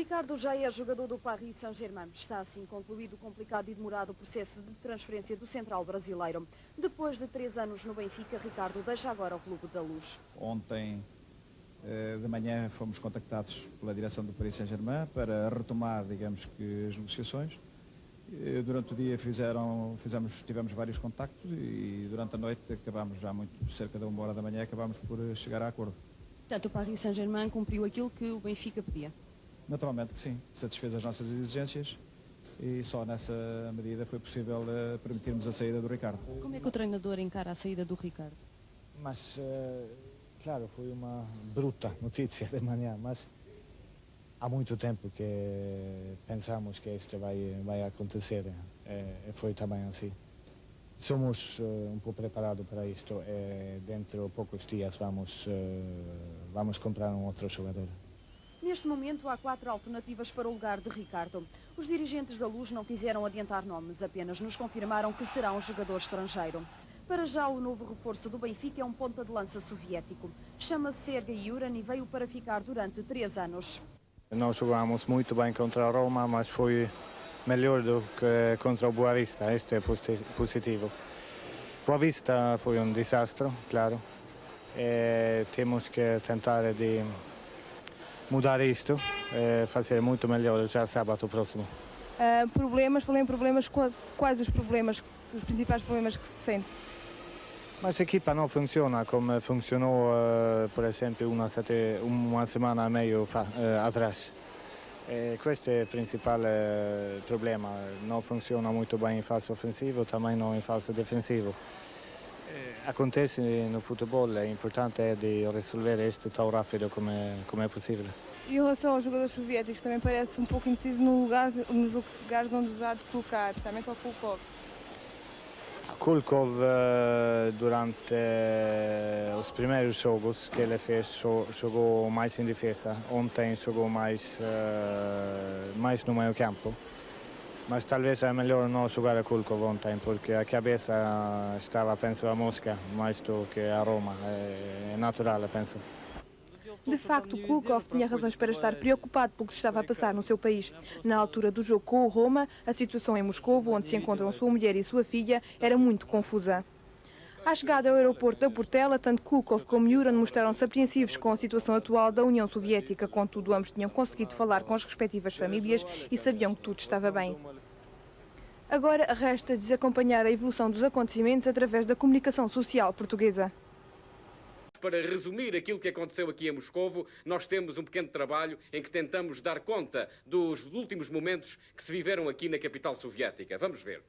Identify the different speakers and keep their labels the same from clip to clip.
Speaker 1: Ricardo já é jogador do Paris Saint-Germain. Está assim concluído o complicado e demorado processo de transferência do central brasileiro. Depois de 3 anos no Benfica, Ricardo deixa agora o Clube da Luz.
Speaker 2: Ontem de manhã fomos contactados pela direção do Paris Saint-Germain para retomar, digamos que, as negociações. Durante o dia tivemos vários contactos e durante a noite acabámos já cerca de 1h da manhã, acabámos por chegar a acordo.
Speaker 1: Portanto, o Paris Saint-Germain cumpriu aquilo que o Benfica pedia?
Speaker 2: Naturalmente que sim, satisfez as nossas exigências e só nessa medida foi possível permitirmos a saída do Ricardo.
Speaker 1: Como é que o treinador encara a saída do Ricardo?
Speaker 3: Mas, claro, foi uma bruta notícia de manhã, mas há muito tempo que pensamos que isto vai acontecer e foi também assim. Somos um pouco preparados para isto e dentro de poucos dias vamos comprar um outro jogador.
Speaker 1: Neste momento há 4 alternativas para o lugar de Ricardo. Os dirigentes da Luz não quiseram adiantar nomes, apenas nos confirmaram que será um jogador estrangeiro. Para já, o novo reforço do Benfica é um ponta de lança soviético. Chama-se Sergei Yuran e veio para ficar durante 3 anos.
Speaker 3: Nós jogamos muito bem contra a Roma, mas foi melhor do que contra o Boa Vista. Isto é positivo. Boa Vista foi um desastre, claro. E temos que tentar de mudar isto, fazer muito melhor já sábado próximo.
Speaker 4: Falei em problemas, quais os principais problemas que se sente?
Speaker 3: Mas a equipa não funciona como funcionou, por exemplo, uma semana e meia atrás. Questo é o principal problema, não funciona muito bem em fase ofensiva, também não em fase defensiva. Acontece no futebol, é importante de resolver isto tão rápido como é possível.
Speaker 4: E em relação aos jogadores soviéticos, também parece um pouco indeciso nos lugares onde os há de colocar, especialmente ao Kulkov.
Speaker 3: Kulkov, durante os primeiros jogos que ele fez, jogou mais em defesa. Ontem jogou mais no meio campo. Mas talvez é melhor não jogar a Kulkov ontem, porque a cabeça estava, penso, a Mosca, mais do que a Roma. É natural, penso.
Speaker 4: De facto, Kulkov tinha razões para estar preocupado pelo que se estava a passar no seu país. Na altura do jogo com o Roma, a situação em Moscovo, onde se encontram sua mulher e sua filha, era muito confusa. À chegada ao aeroporto da Portela, tanto Kulkov como Yuran mostraram-se apreensivos com a situação atual da União Soviética. Contudo, ambos tinham conseguido falar com as respectivas famílias e sabiam que tudo estava bem. Agora resta-lhes acompanhar a evolução dos acontecimentos através da comunicação social portuguesa.
Speaker 5: Para resumir aquilo que aconteceu aqui em Moscovo, nós temos um pequeno trabalho em que tentamos dar conta dos últimos momentos que se viveram aqui na capital soviética. Vamos ver.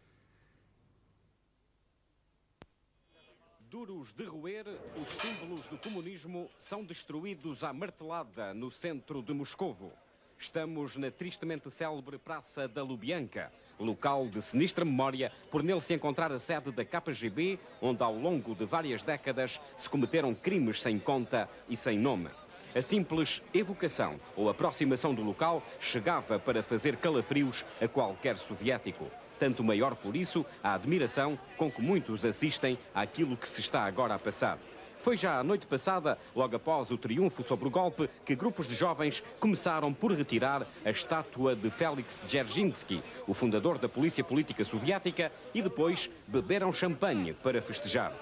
Speaker 5: Duros de roer, os símbolos do comunismo são destruídos à martelada no centro de Moscovo. Estamos na tristemente célebre Praça da Lubyanka, local de sinistra memória por nele se encontrar a sede da KGB, onde ao longo de várias décadas se cometeram crimes sem conta e sem nome. A simples evocação ou aproximação do local chegava para fazer calafrios a qualquer soviético. Tanto maior por isso a admiração com que muitos assistem àquilo que se está agora a passar. Foi já a noite passada, logo após o triunfo sobre o golpe, que grupos de jovens começaram por retirar a estátua de Félix Dzerzhinsky, o fundador da polícia política soviética, e depois beberam champanhe para festejar.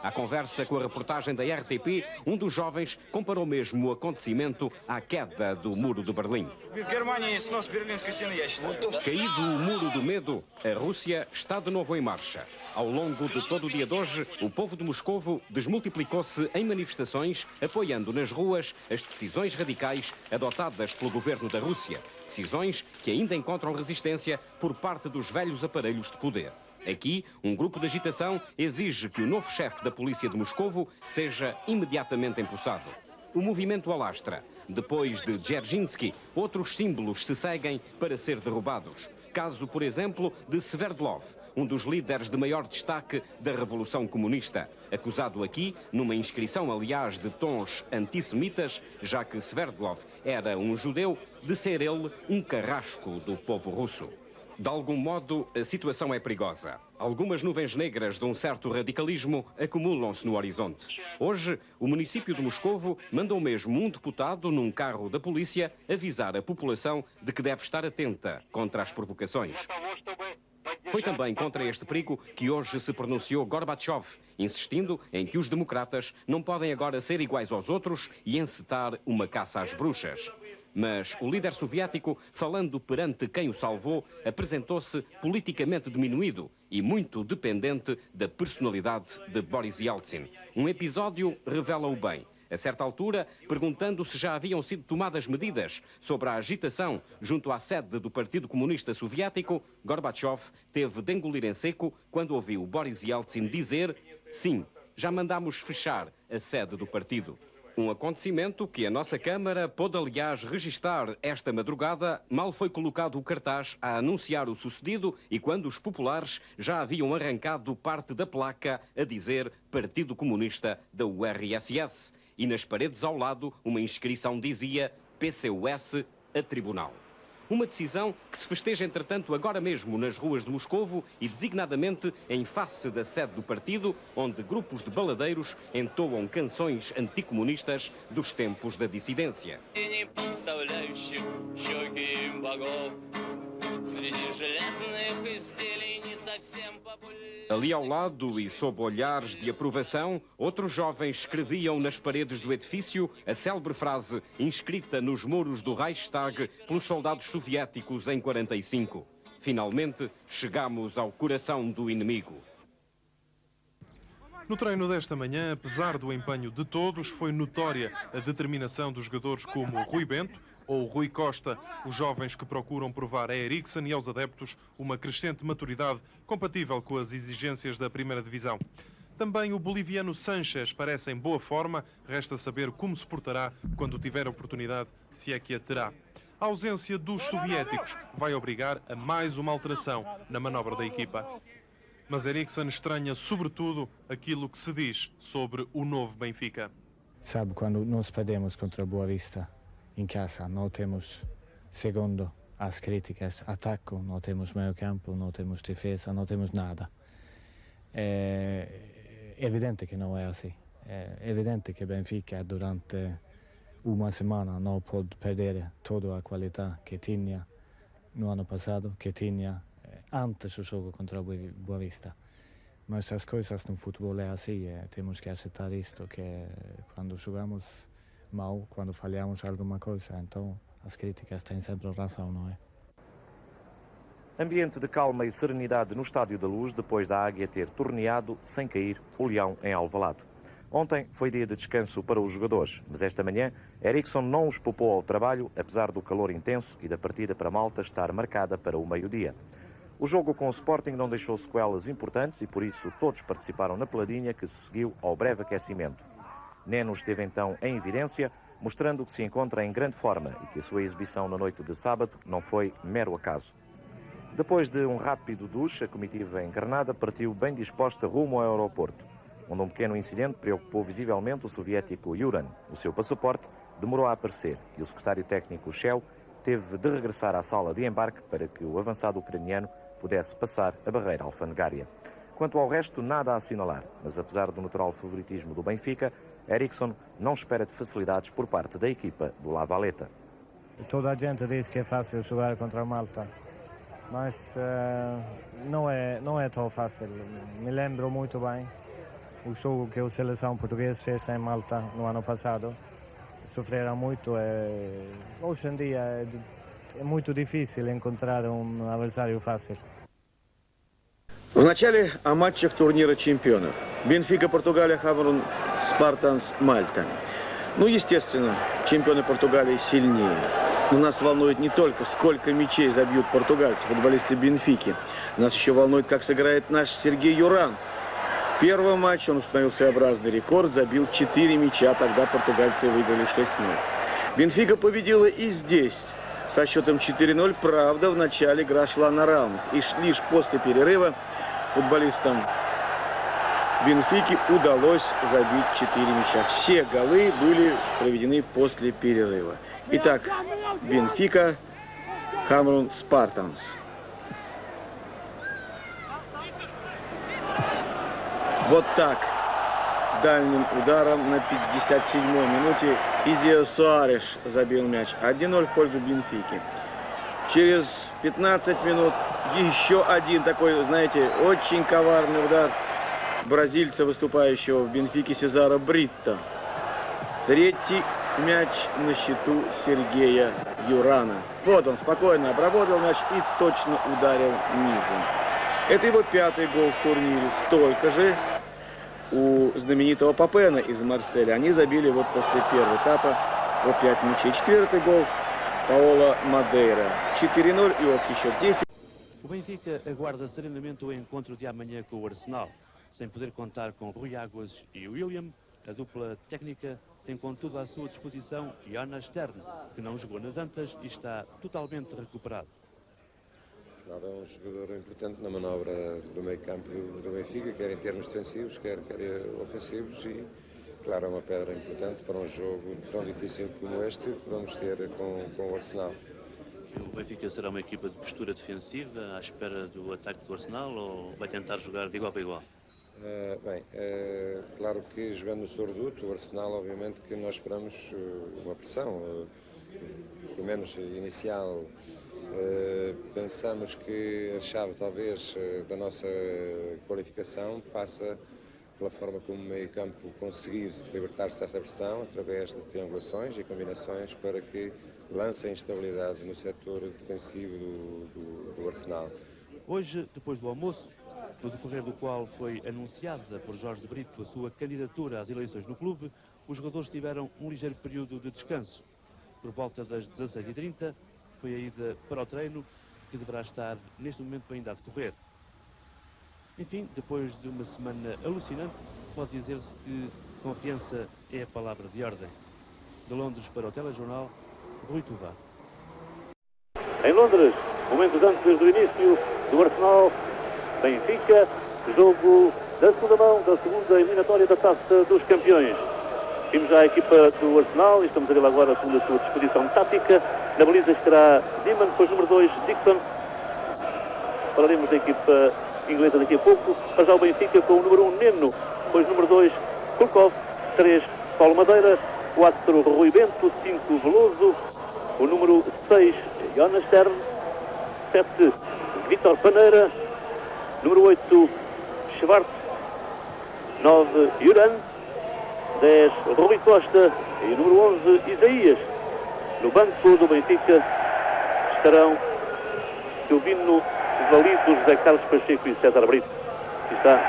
Speaker 5: À conversa com a reportagem da RTP, um dos jovens comparou mesmo o acontecimento à queda do Muro de Berlim. Caído o Muro do Medo, a Rússia está de novo em marcha. Ao longo de todo o dia de hoje, o povo de Moscovo desmultiplicou-se em manifestações, apoiando nas ruas as decisões radicais adotadas pelo governo da Rússia. Decisões que ainda encontram resistência por parte dos velhos aparelhos de poder. Aqui, um grupo de agitação exige que o novo chefe da polícia de Moscovo seja imediatamente empossado. O movimento alastra. Depois de Dzerzhinsky, outros símbolos se seguem para ser derrubados. Caso, por exemplo, de Sverdlov, um dos líderes de maior destaque da Revolução Comunista. Acusado aqui, numa inscrição, aliás, de tons antissemitas, já que Sverdlov era um judeu, de ser ele um carrasco do povo russo. De algum modo, a situação é perigosa. Algumas nuvens negras de um certo radicalismo acumulam-se no horizonte. Hoje, o município de Moscovo mandou mesmo um deputado num carro da polícia avisar a população de que deve estar atenta contra as provocações. Foi também contra este perigo que hoje se pronunciou Gorbachev, insistindo em que os democratas não podem agora ser iguais aos outros e encetar uma caça às bruxas. Mas o líder soviético, falando perante quem o salvou, apresentou-se politicamente diminuído e muito dependente da personalidade de Boris Yeltsin. Um episódio revela-o bem. A certa altura, perguntando se já haviam sido tomadas medidas sobre a agitação junto à sede do Partido Comunista Soviético, Gorbachev teve de engolir em seco quando ouviu Boris Yeltsin dizer: sim, já mandámos fechar a sede do partido. Um acontecimento que a nossa Câmara pôde, aliás, registar esta madrugada, mal foi colocado o cartaz a anunciar o sucedido e quando os populares já haviam arrancado parte da placa a dizer Partido Comunista da URSS. E nas paredes ao lado, uma inscrição dizia PCUS a tribunal. Uma decisão que se festeja, entretanto, agora mesmo nas ruas de Moscovo e designadamente em face da sede do partido, onde grupos de baladeiros entoam canções anticomunistas dos tempos da dissidência. Ali ao lado e sob olhares de aprovação, outros jovens escreviam nas paredes do edifício a célebre frase inscrita nos muros do Reichstag pelos soldados soviéticos em 45. Finalmente, chegamos ao coração do inimigo.
Speaker 6: No treino desta manhã, apesar do empenho de todos, foi notória a determinação dos jogadores como Rui Bento ou Rui Costa, os jovens que procuram provar a Eriksen e aos adeptos uma crescente maturidade compatível com as exigências da primeira divisão. Também o boliviano Sanchez parece em boa forma, resta saber como se portará quando tiver a oportunidade, se é que a terá. A ausência dos soviéticos vai obrigar a mais uma alteração na manobra da equipa. Mas Eriksen estranha sobretudo aquilo que se diz sobre o novo Benfica.
Speaker 3: Sabe, quando nós perdemos contra Boa Vista em casa, não temos, segundo as críticas, ataque, não temos meio campo, não temos defesa, não temos nada. É evidente que não é assim. É evidente que Benfica durante uma semana não pode perder toda a qualidade que tinha no ano passado, que tinha antes do jogo contra o Boa Vista. Mas as coisas no futebol é assim, temos que aceitar isto, que quando jogamos mal, quando falhamos alguma coisa, então as críticas têm sempre razão, não é?
Speaker 7: Ambiente de calma e serenidade no Estádio da Luz, depois da Águia ter torneado, sem cair, o Leão em Alvalade. Ontem foi dia de descanso para os jogadores, mas esta manhã Eriksen não os poupou ao trabalho, apesar do calor intenso e da partida para Malta estar marcada para o meio-dia. O jogo com o Sporting não deixou sequelas importantes e por isso todos participaram na peladinha que se seguiu ao breve aquecimento. Neno esteve então em evidência, mostrando que se encontra em grande forma e que a sua exibição na noite de sábado não foi mero acaso. Depois de um rápido duche, a comitiva em Granada partiu bem disposta rumo ao aeroporto, onde um pequeno incidente preocupou visivelmente o soviético Yuran. O seu passaporte demorou a aparecer e o secretário técnico Shell teve de regressar à sala de embarque para que o avançado ucraniano pudesse passar a barreira alfandegária. Quanto ao resto, nada a assinalar, mas apesar do natural favoritismo do Benfica, Eriksen não espera de facilidades por parte da equipa do La Valeta.
Speaker 3: Toda a gente diz que é fácil jogar contra a Malta, mas não é tão fácil. Me lembro muito bem o jogo que a seleção portuguesa fez em Malta no ano passado. Sofreram muito. Hoje em dia é muito difícil encontrar um adversário fácil.
Speaker 8: Вначале о матчах турнира чемпионов. Бенфика, Португалия, Хамрун, Спартанс, Мальта. Ну, естественно, чемпионы Португалии сильнее. Но нас волнует не только, сколько мячей забьют португальцы, футболисты Бенфики. Нас еще волнует, как сыграет наш Сергей Юран. В первом матче он установил своеобразный рекорд, забил 4 мяча, тогда португальцы выиграли 6-0. Бенфика победила и здесь, со счетом 4-0, правда, в начале игра шла на равных. И лишь после перерыва футболистам Бенфики удалось забить 4 мяча. Все голы были проведены после перерыва. Итак, Бенфика, Хамрун, Спартанс. Вот так, дальним ударом на 57-й минуте Изия Суареш забил мяч. 1-0 в пользу Бенфики. Через 15 минут еще один такой, знаете, очень коварный удар бразильца, выступающего в Бенфике, Сезара Бритто. Третий мяч на счету Сергея Юрана. Вот он спокойно обработал мяч и точно ударил низом. Это его 5-й гол в турнире. Столько же у знаменитого Папена из Марселя. Они забили вот после первого этапа по 5 мячей. 4-й гол Паоло Мадейра. 4-0 и общий счет 10.
Speaker 9: O Benfica aguarda serenamente o encontro de amanhã com o Arsenal, sem poder contar com Rui Águas e William. A dupla técnica tem contudo à sua disposição Jonas Stern, que não jogou nas Antas e está totalmente recuperado.
Speaker 10: Claro, é um jogador importante na manobra do meio campo do Benfica, quer em termos defensivos, quer ofensivos, e claro, é uma pedra importante para um jogo tão difícil como este que vamos ter com o Arsenal.
Speaker 9: O Benfica será uma equipa de postura defensiva à espera do ataque do Arsenal ou vai tentar jogar de igual para igual?
Speaker 10: Claro que jogando no Sorduto, o Arsenal, obviamente que nós esperamos uma pressão, pelo menos inicial. Pensamos que a chave talvez da nossa qualificação passa pela forma como o meio campo conseguir libertar-se dessa pressão através de triangulações e combinações para que lancem instabilidade no setor defensivo do Arsenal.
Speaker 9: Hoje, depois do almoço, no decorrer do qual foi anunciada por Jorge Brito a sua candidatura às eleições no clube, os jogadores tiveram um ligeiro período de descanso. Por volta das 16h30 foi a ida para o treino, que deverá estar neste momento ainda a decorrer. Enfim, depois de uma semana alucinante, pode dizer-se que confiança é a palavra de ordem. De Londres para o Telejornal, Rui Tovar.
Speaker 11: Em Londres, momentos antes do início do Arsenal Benfica, jogo da segunda mão, da segunda eliminatória da Taça dos Campeões. Vimos já a equipa do Arsenal e estamos a ver agora segundo a sua disposição tática. Na baliza estará Diman, depois número 2, Dixon. Falaremos da equipa inglesa daqui a pouco. Para já o Benfica com o número 1, Neno, depois número 2, Kulkov, 3, Paulo Madeira, 4, Rui Bento, 5, Veloso, o número 6, Jonas Stern, 7, Vítor Paneira, número 8, Schwartz, 9, Juran, 10, Rui Costa e número 11, Isaías. No banco do Benfica estarão Silvino Valido, José Carlos Pacheco e César Brito. Aqui está.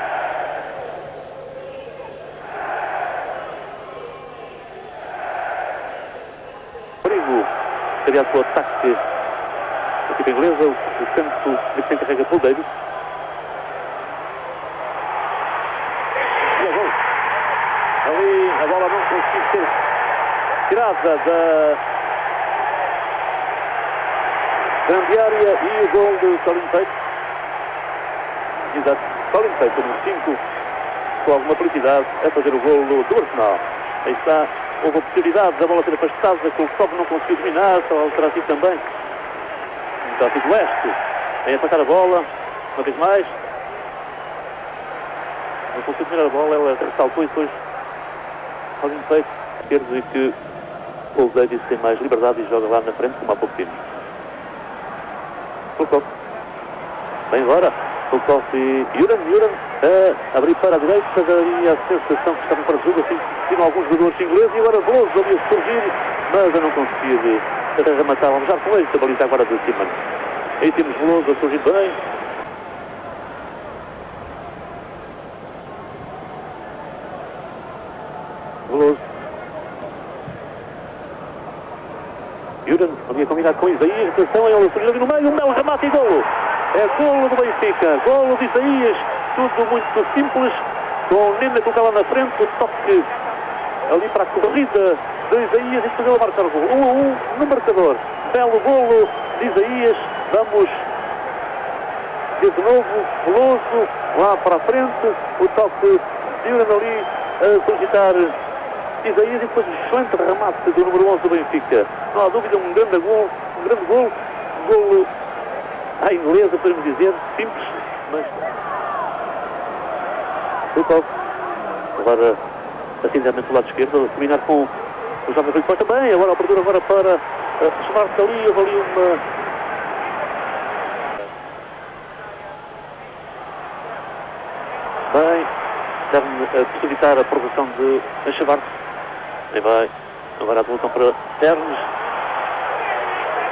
Speaker 11: Perigo, seria o ataque da equipa inglesa, o canto de quem carrega Paul Davis. E a gol. Ali a bola não conseguiu ser tirada da grande área e o gol de Colin Tate. Exato, Colin Tate, número 5, com alguma felicidade a fazer o gol do Arsenal. Aí está, houve a possibilidade da bola ser afastada, que o Cobb não conseguiu dominar, só terá sido também. Terá sido Leste, vem afastar a bola, uma vez mais. Não conseguiu dominar a bola, ela saltou e depois Colin Tate, quer dizer que o Davis tem mais liberdade e joga lá na frente como há pouco tempo. Kulkov, bem agora, Kulkov e Juran a abrir para a direita, daí a sensação que estavam para o jogo, assim, tinham alguns jogadores ingleses e agora Veloso ali a surgir, mas a não conseguir rematar, vamos já com esta baliza agora de cima. Aí temos Veloso a surgir bem. Veloso. Juran ali a combinar com Isaías, atenção, ele surgiu ali no meio, um belo remate e golo. É golo do Benfica, golo de Isaías, tudo muito simples, com o Nena colocar lá na frente, o toque ali para a corrida de Isaías e depois ele marcar o golo. 1-1 no marcador, belo golo de Isaías, vamos de novo, Veloso, lá para a frente, o toque de Juran ali a solicitar Isaías e depois um excelente remate do número 11 do Benfica. Não há dúvida, um grande gol, golo à inglesa, podemos dizer, simples, mas Kulkov. Agora acidentalmente do lado esquerdo, combinado com o jovem Rui Costa também. Agora a abertura agora para Schwartz ali. Houve ali uma... Bem, deve possibilitar a progressão de Schwartz. Aí vai. Agora a devolução para Ternes.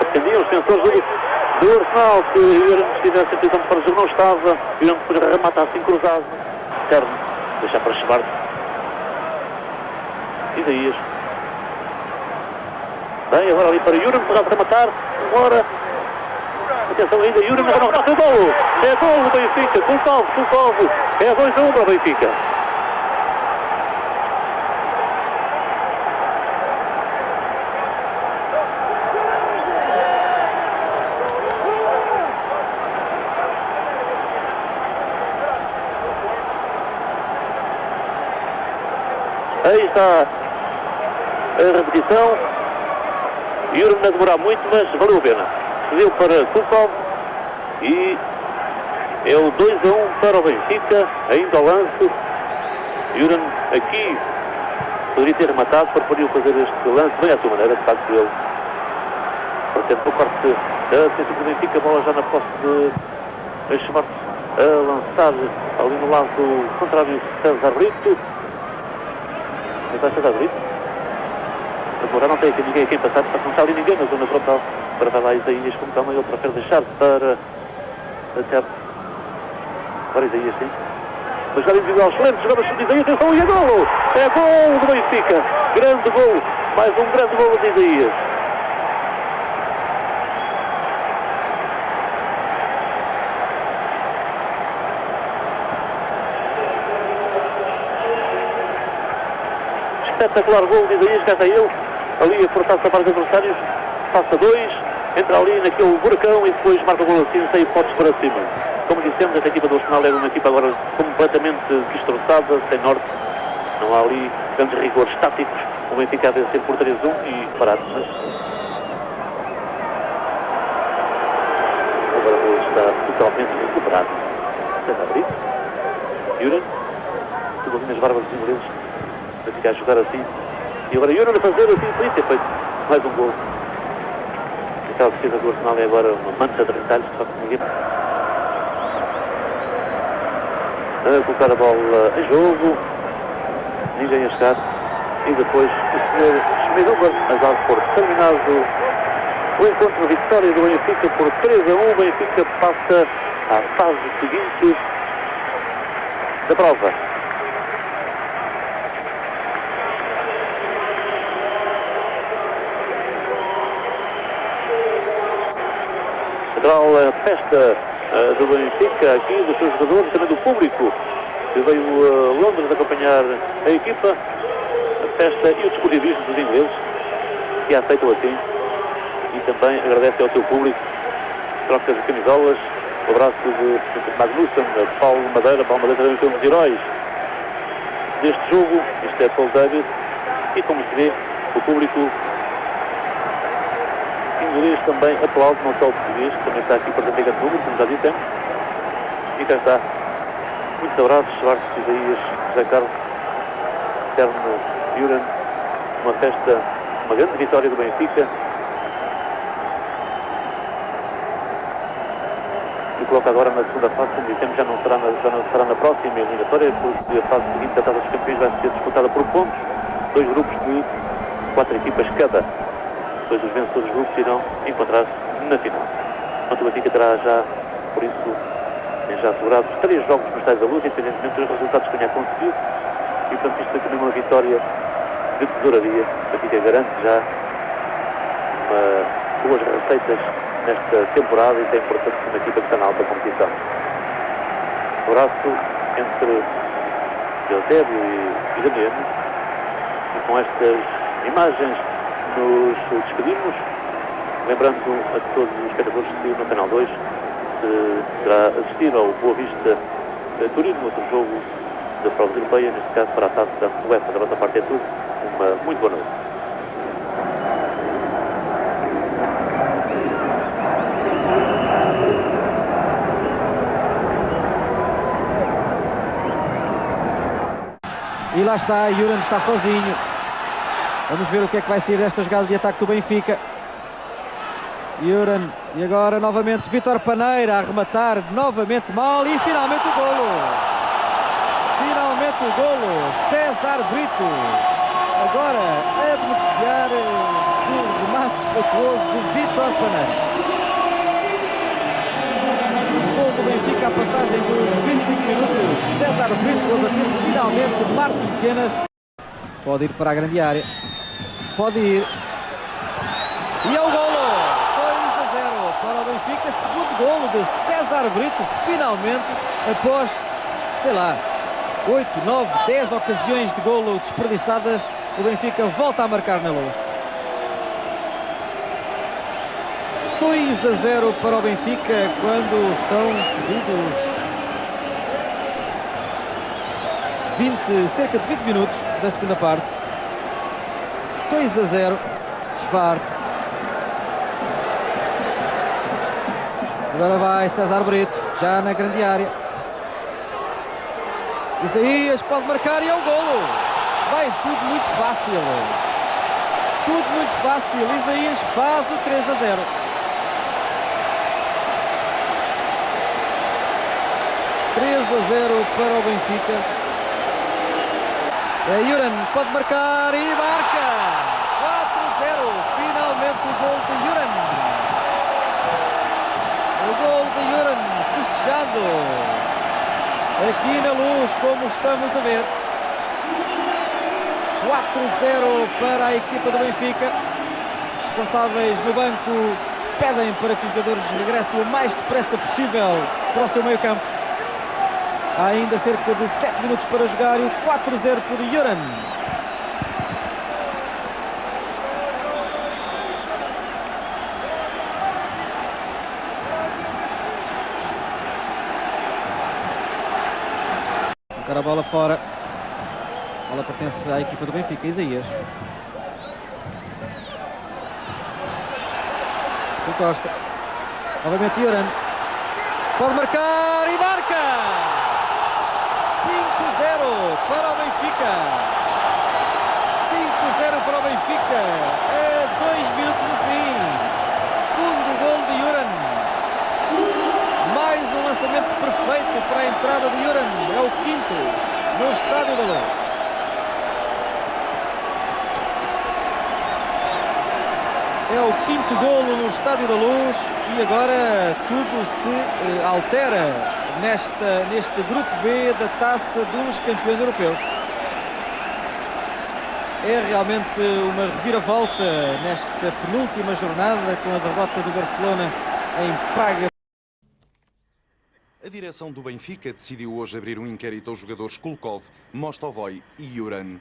Speaker 11: Atendiam os defensores do Arsenal, que o Yuran estivesse em posição para o jogo, não estava. O Yuran depois remata assim cruzado. Ternes, deixar para Schwartz. Isaías. Bem, agora ali para Yuran, para rematar. Agora. Atenção ainda, Yuran, agora não remata o golo. É golo do Benfica. Kulkov. É 2-1 para o Benfica. Aí está a repetição. Yuran a demorar muito, mas valeu a pena. Cedeu para Kulkov e é o 2-1 para o Benfica. Ainda ao lance. Yuran aqui poderia ter rematado, preferiu fazer este lance bem à sua maneira, de facto ele. Portanto, por parte da defesa do Benfica, a bola já na posse de Schwartz a lançar ali no lado contrário César Brito. César Brito. Agora não tem aqui ninguém a quem passar, não está ali ninguém na zona frontal. Para vai lá Isaías com calma, ele prefere deixar para até agora Isaías, sim. Mas já individual excelente, jogada de Isaías, atenção, e é golo! É golo do Benfica! Grande golo, mais um grande golo de Isaías. Espetacular golo de Isaías, cá está ele, ali a forçar-se a parte dos adversários, passa 2, entra ali naquele buracão e depois marca o golo assim, sem hipóteses para cima. Como dissemos, esta equipa do Arsenal é uma equipa agora completamente destroçada, sem norte, não há ali grandes rigores táticos. O Benfica a vencer por 3-1 e parado, mas agora o golo está totalmente recuperado. César Brito, Yuran, tudo ali nas barbas dos ingleses, a ficar a jogar assim. E agora Yuran a fazer assim, podia ter feito mais um golo. Aquela defesa do Arsenal é agora uma mancha de retalhos, só que ninguém... A colocar a bola em jogo, ninguém a chegar, e depois o Sr. Schmidhuber a dar por terminado o encontro de vitória do Benfica por 3-1. O Benfica passa à fase seguinte da prova. A festa do Benfica aqui, dos seus jogadores, também do público que veio a Londres acompanhar a equipa, a festa e o desportivismo dos ingleses que a aceitam assim, e também agradece ao seu público, trocas de camisolas, o abraço de Magnussen, Paulo Madeira também foi um dos heróis deste jogo. Isto é Paul Davis, e como se vê, o público inglês também aplaude, não só o português, que também está aqui presente em grande número, como já dissemos. E cá está. Muitos abraços, Schwartz, Isaías, José Carlos, Terno, Yuran. Uma festa, uma grande vitória do Benfica. E coloca agora na segunda fase, como dissemos, já não será na próxima eliminatória, porque a fase seguinte da Taça dos Campeões vai ser disputada por pontos. 2 grupos de 4 equipas cada. Depois os vencedores dos grupos irão encontrar-se na final. O Benfica terá já, por isso, tem já assegurados 3 jogos no Estádio da Luz, independentemente dos resultados que tenha conseguido. E, portanto, isto foi também uma vitória de tesouraria. O Benfica garante já boas receitas nesta temporada e tem, portanto, uma equipa que está na alta competição. Um abraço entre Eusébio e Damiano. E com estas imagens nos despedimos, lembrando a todos os espectadores que no Canal 2 será assistir ao Boa Vista Turismo, outro jogo da prova europeia, neste caso para a taça UEFA. Da nossa parte é tudo. Uma muito boa noite.
Speaker 12: E lá está, Juran está sozinho. Vamos ver o que é que vai sair desta jogada de ataque do Benfica. Juran, e agora novamente Vítor Paneira a arrematar novamente mal e finalmente o golo. Finalmente o golo. César Brito agora a beneficiar do remate feituoso de Vítor Paneira. O golo do Benfica, a passagem dos 25 minutos. César Brito a bater finalmente Martin Pequenas. Pode ir para a grande área. Pode ir. E é o golo. 2-0 para o Benfica. Segundo golo de César Brito. Finalmente, após, sei lá, 8, 9, 10 ocasiões de golo desperdiçadas, o Benfica volta a marcar na Luz. 2-0 para o Benfica quando estão pedidos cerca de 20 minutos da segunda parte. 2-0. Schwartz. Agora vai César Brito, já na grande área. Isaías pode marcar e é o golo. Vai tudo muito fácil. Tudo muito fácil. Isaías faz o 3-0. Para o Benfica. Juran pode marcar e marca. 4-0. Finalmente o gol de Juran. O gol de Juran festejado aqui na Luz, como estamos a ver. 4-0 para a equipa do Benfica. Os responsáveis no banco pedem para que os jogadores regressem o mais depressa possível para o seu meio campo. Há ainda cerca de 7 minutos para jogar e o 4-0 por Juran. Colocar a bola fora. A bola pertence à equipa do Benfica. Isaías. O Costa. Novamente Juran. Pode marcar e marca! 5-0 para o Benfica. 5-0 para o Benfica. A 2 minutos do fim. Segundo gol de Juran. Mais um lançamento perfeito para a entrada de Juran. É o quinto no Estádio da Luz. É o quinto golo no Estádio da Luz e agora tudo se altera neste grupo B da Taça dos Campeões Europeus. É realmente uma reviravolta nesta penúltima jornada com a derrota do Barcelona em Praga.
Speaker 13: A direção do Benfica decidiu hoje abrir um inquérito aos jogadores Kulkov, Mostovoy e Juran.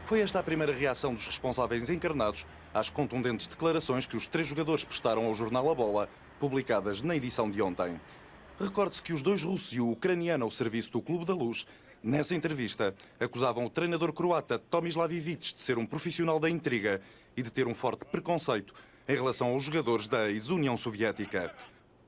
Speaker 13: Foi esta a primeira reação dos responsáveis encarnados às contundentes declarações que os 3 jogadores prestaram ao jornal A Bola, publicadas na edição de ontem. Recorde-se que os 2 russos e o ucraniano ao serviço do Clube da Luz, nessa entrevista, acusavam o treinador croata Tomislav Ivic de ser um profissional da intriga e de ter um forte preconceito em relação aos jogadores da ex-União Soviética.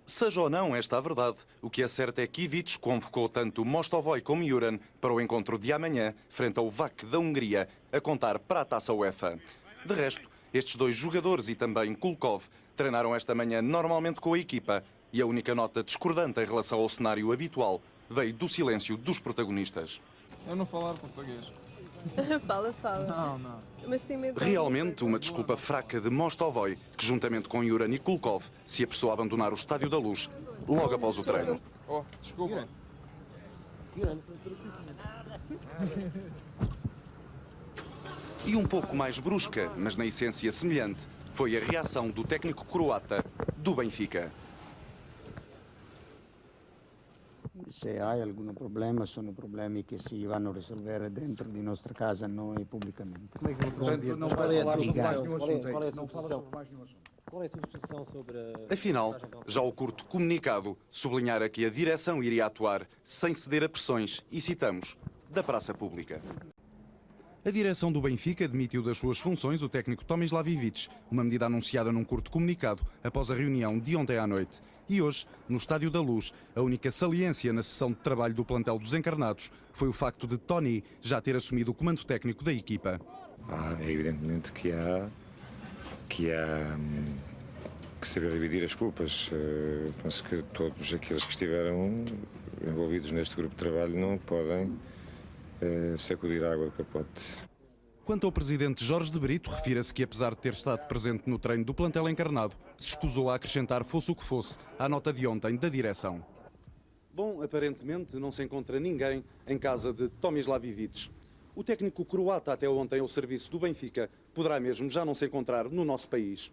Speaker 13: Seja ou não esta a verdade, o que é certo é que Ivic convocou tanto Mostovoy como Juran para o encontro de amanhã, frente ao VAC da Hungria, a contar para a Taça UEFA. De resto, estes 2 jogadores e também Kulkov treinaram esta manhã normalmente com a equipa e a única nota discordante em relação ao cenário habitual veio do silêncio dos protagonistas.
Speaker 14: Eu não falar português.
Speaker 15: Fala.
Speaker 14: Não.
Speaker 15: Mas tem medo.
Speaker 13: Realmente uma desculpa fraca de Mostovoy, que juntamente com Juran e Kulkov se apressou a abandonar o Estádio da Luz logo após o treino.
Speaker 14: Oh, desculpa.
Speaker 13: E um pouco mais brusca, mas na essência semelhante, foi a reação do técnico croata do Benfica.
Speaker 16: Se há algum problema, são problemas que se vão resolver dentro de nossa casa, não é publicamente.
Speaker 17: Portanto, não vai falar sobre mais nenhum assunto. Não fala sobre mais nenhum assunto.
Speaker 18: Qual é a sua posição sobre
Speaker 13: Afinal, já o curto comunicado sublinhara que a direção iria atuar sem ceder a pressões, e citamos, da praça pública. A direção do Benfica demitiu das suas funções o técnico Tomislav Ivic, uma medida anunciada num curto comunicado após a reunião de ontem à noite. E hoje, no Estádio da Luz, a única saliência na sessão de trabalho do plantel dos encarnados foi o facto de Tony já ter assumido o comando técnico da equipa.
Speaker 10: É evidentemente que há que saber dividir as culpas. Penso que todos aqueles que estiveram envolvidos neste grupo de trabalho não podem sacudir a água do capote.
Speaker 13: Quanto ao presidente Jorge de Brito, refira-se que, apesar de ter estado presente no treino do plantel encarnado, se escusou a acrescentar fosse o que fosse à nota de ontem da direção. Bom, aparentemente não se encontra ninguém em casa de Tomislav Ivic. O técnico croata até ontem ao serviço do Benfica poderá mesmo já não se encontrar no nosso país.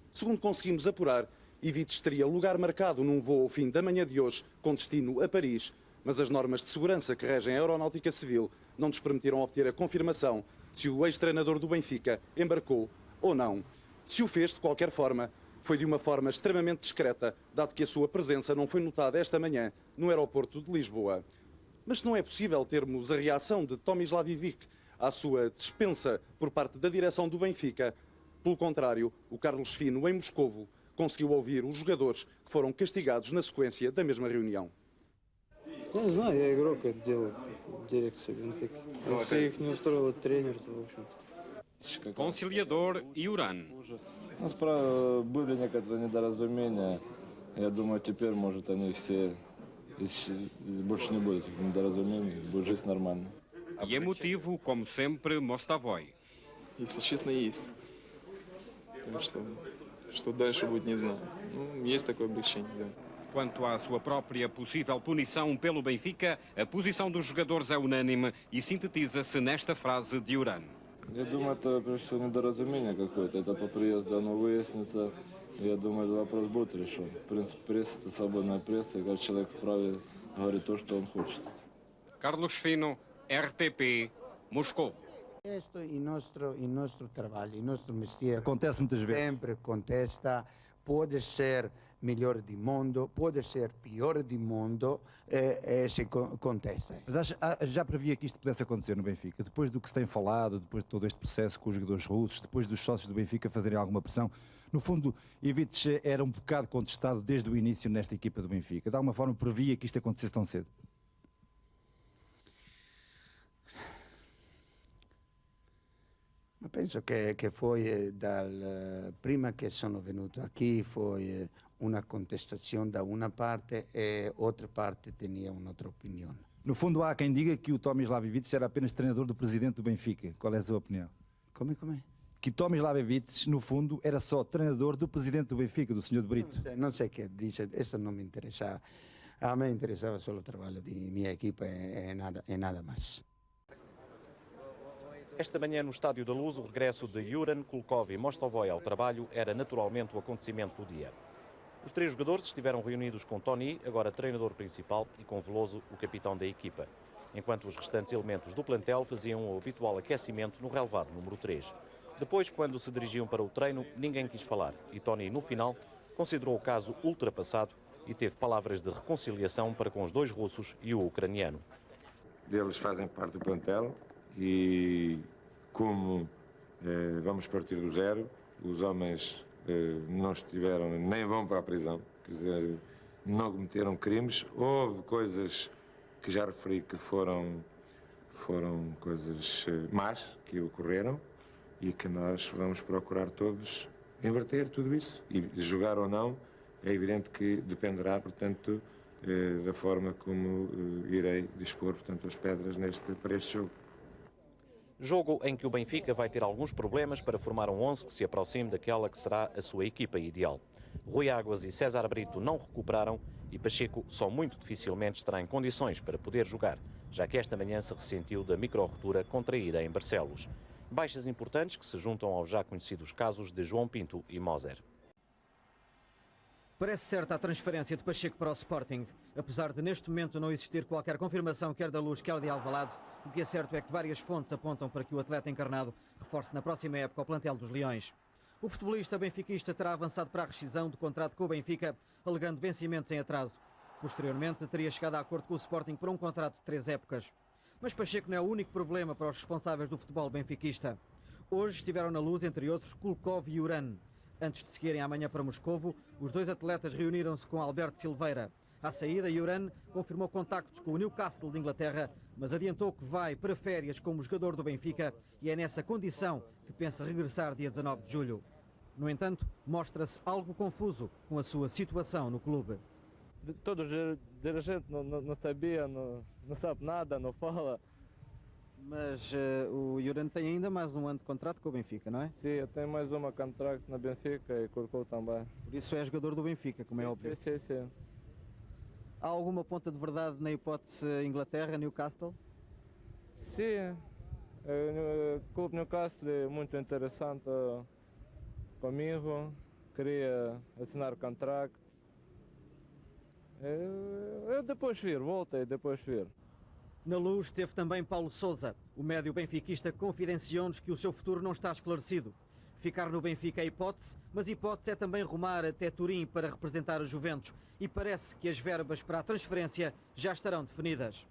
Speaker 13: Segundo conseguimos apurar, Ivic teria lugar marcado num voo ao fim da manhã de hoje com destino a Paris, mas as normas de segurança que regem a aeronáutica civil não nos permitiram obter a confirmação se o ex-treinador do Benfica embarcou ou não. Se o fez, de qualquer forma, foi de uma forma extremamente discreta, dado que a sua presença não foi notada esta manhã no aeroporto de Lisboa. Mas não é possível termos a reação de Tomislav Ivic à sua dispensa por parte da direção do Benfica. Pelo contrário, o Carlos Fino, em Moscovo, conseguiu ouvir os jogadores que foram castigados na sequência da mesma reunião.
Speaker 18: Я не знаю, я игрок, это дело дирекции Бенфики. Если их не устроил тренер, то, в общем-то...
Speaker 5: Conciliador Iuran.
Speaker 14: У нас были некоторые недоразумения. Я думаю, теперь, может, они все... Больше не будет этих недоразумений, будет жизнь нормальная.
Speaker 5: E emotivo, como sempre, Mostovoi.
Speaker 14: Если честно, есть. Так что дальше будет, не знаю. Ну, есть такое облегчение, да.
Speaker 5: Quanto à sua própria possível punição pelo Benfica, a posição dos jogadores é unânime e sintetiza-se nesta frase de Iuran.
Speaker 14: Я думаю, это прежде всего недоразумение какое-то. Это по приезду оно выяснится. Я думаю, этот вопрос будет решен. В принципе, пресса – это свободная пресса, и каждый человек вправе говорить то, что он хочет.
Speaker 5: Carlos Fino, RTP, Moscou.
Speaker 16: Questo è il nostro trabalho, il nostro mestiere.
Speaker 12: Acontece muitas vezes.
Speaker 16: Sempre contesta, pode ser melhor do mundo, pode ser pior do mundo, se contesta.
Speaker 12: Mas já previa que isto pudesse acontecer no Benfica? Depois do que se tem falado, depois de todo este processo com os jogadores russos, depois dos sócios do Benfica fazerem alguma pressão, no fundo, Ivic era um bocado contestado desde o início nesta equipa do Benfica. De alguma forma previa que isto acontecesse tão cedo?
Speaker 16: Ma penso che foi prima che sono venuto qui foi una contestazione da una parte e outra parte tinha un'altra opinione.
Speaker 12: No fundo, há quem diga que o Tomislav Ivic era apenas treinador do presidente do Benfica. Qual é a sua opinião?
Speaker 16: Come?
Speaker 12: Que Tomislav Ivic, no fundo, era só treinador do presidente do Benfica, do Sr. de Brito.
Speaker 16: Non sei che dice, questo non mi interessava. A me interessava solo il trabalho di mia equipa e nada mais.
Speaker 7: Esta manhã, no Estádio da Luz, o regresso de Iuran, Kulkov e Mostovoi ao trabalho era naturalmente o acontecimento do dia. Os três jogadores estiveram reunidos com Tony, agora treinador principal, e com Veloso, o capitão da equipa, enquanto os restantes elementos do plantel faziam o habitual aquecimento no relevado número 3. Depois, quando se dirigiam para o treino, ninguém quis falar e Tony, no final, considerou o caso ultrapassado e teve palavras de reconciliação para com os dois russos e o ucraniano.
Speaker 10: Eles fazem parte do plantel e, como vamos partir do zero, os homens não estiveram nem vão para a prisão, quer dizer, não cometeram crimes. Houve coisas que já referi que foram coisas más que ocorreram e que nós vamos procurar todos inverter tudo isso. E jogar ou não, é evidente que dependerá, portanto, da forma como irei dispor, portanto, as pedras para este jogo.
Speaker 7: Jogo em que o Benfica vai ter alguns problemas para formar um 11 que se aproxime daquela que será a sua equipa ideal. Rui Águas e César Brito não recuperaram e Pacheco só muito dificilmente estará em condições para poder jogar, já que esta manhã se ressentiu da micro-rotura contraída em Barcelos. Baixas importantes que se juntam aos já conhecidos casos de João Pinto e Moser.
Speaker 12: Parece certa a transferência de Pacheco para o Sporting. Apesar de neste momento não existir qualquer confirmação quer da Luz, quer de Alvalade, o que é certo é que várias fontes apontam para que o atleta encarnado reforce na próxima época o plantel dos Leões. O futebolista benfiquista terá avançado para a rescisão do contrato com o Benfica, alegando vencimentos em atraso. Posteriormente, teria chegado a acordo com o Sporting por um contrato de 3 épocas. Mas Pacheco não é o único problema para os responsáveis do futebol benfiquista. Hoje estiveram na luz, entre outros, Kulkov e Uran. Antes de seguirem amanhã para Moscovo, os dois atletas reuniram-se com Alberto Silveira. À saída, Uran confirmou contactos com o Newcastle de Inglaterra, mas adiantou que vai para férias como jogador do Benfica e é nessa condição que pensa regressar dia 19 de julho. No entanto, mostra-se algo confuso com a sua situação no clube.
Speaker 14: Todo dirigente não sabia, não sabe nada, não fala.
Speaker 12: Mas o Uran tem ainda mais um ano de contrato com o Benfica, não é?
Speaker 14: Sim, eu tenho mais um contrato na Benfica e colocou também.
Speaker 12: Por isso é jogador do Benfica, como é óbvio.
Speaker 14: Sim.
Speaker 12: Há alguma ponta de verdade na hipótese Inglaterra, Newcastle?
Speaker 14: Sim, o clube Newcastle é muito interessante comigo, queria assinar o contrato. Eu depois vir, voltei depois vir.
Speaker 12: Na luz esteve também Paulo Sousa. O médio benfiquista confidenciou-nos que o seu futuro não está esclarecido. Ficar no Benfica é hipótese, mas hipótese é também rumar até Turim para representar os Juventus. E parece que as verbas para a transferência já estarão definidas.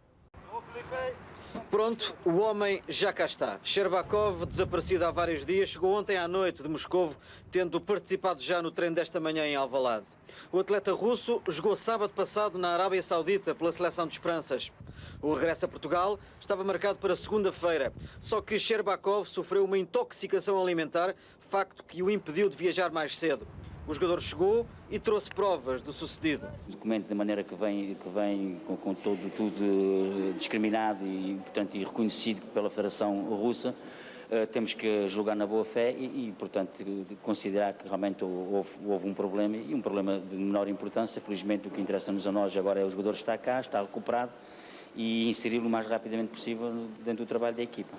Speaker 12: Pronto, o homem já cá está. Sherbakov, desaparecido há vários dias, chegou ontem à noite de Moscovo, tendo participado já no treino desta manhã em Alvalade. O atleta russo jogou sábado passado na Arábia Saudita pela seleção de Esperanças. O regresso a Portugal estava marcado para segunda-feira, só que Sherbakov sofreu uma intoxicação alimentar, facto que o impediu de viajar mais cedo. O jogador chegou e trouxe provas do sucedido.
Speaker 19: O documento da maneira que vem com tudo discriminado e, portanto, e reconhecido pela Federação Russa, temos que julgar na boa fé e, portanto, considerar que realmente houve um problema e um problema de menor importância. Felizmente o que interessa-nos a nós agora é o jogador estar cá, está recuperado e inseri-lo o mais rapidamente possível dentro do trabalho da equipa.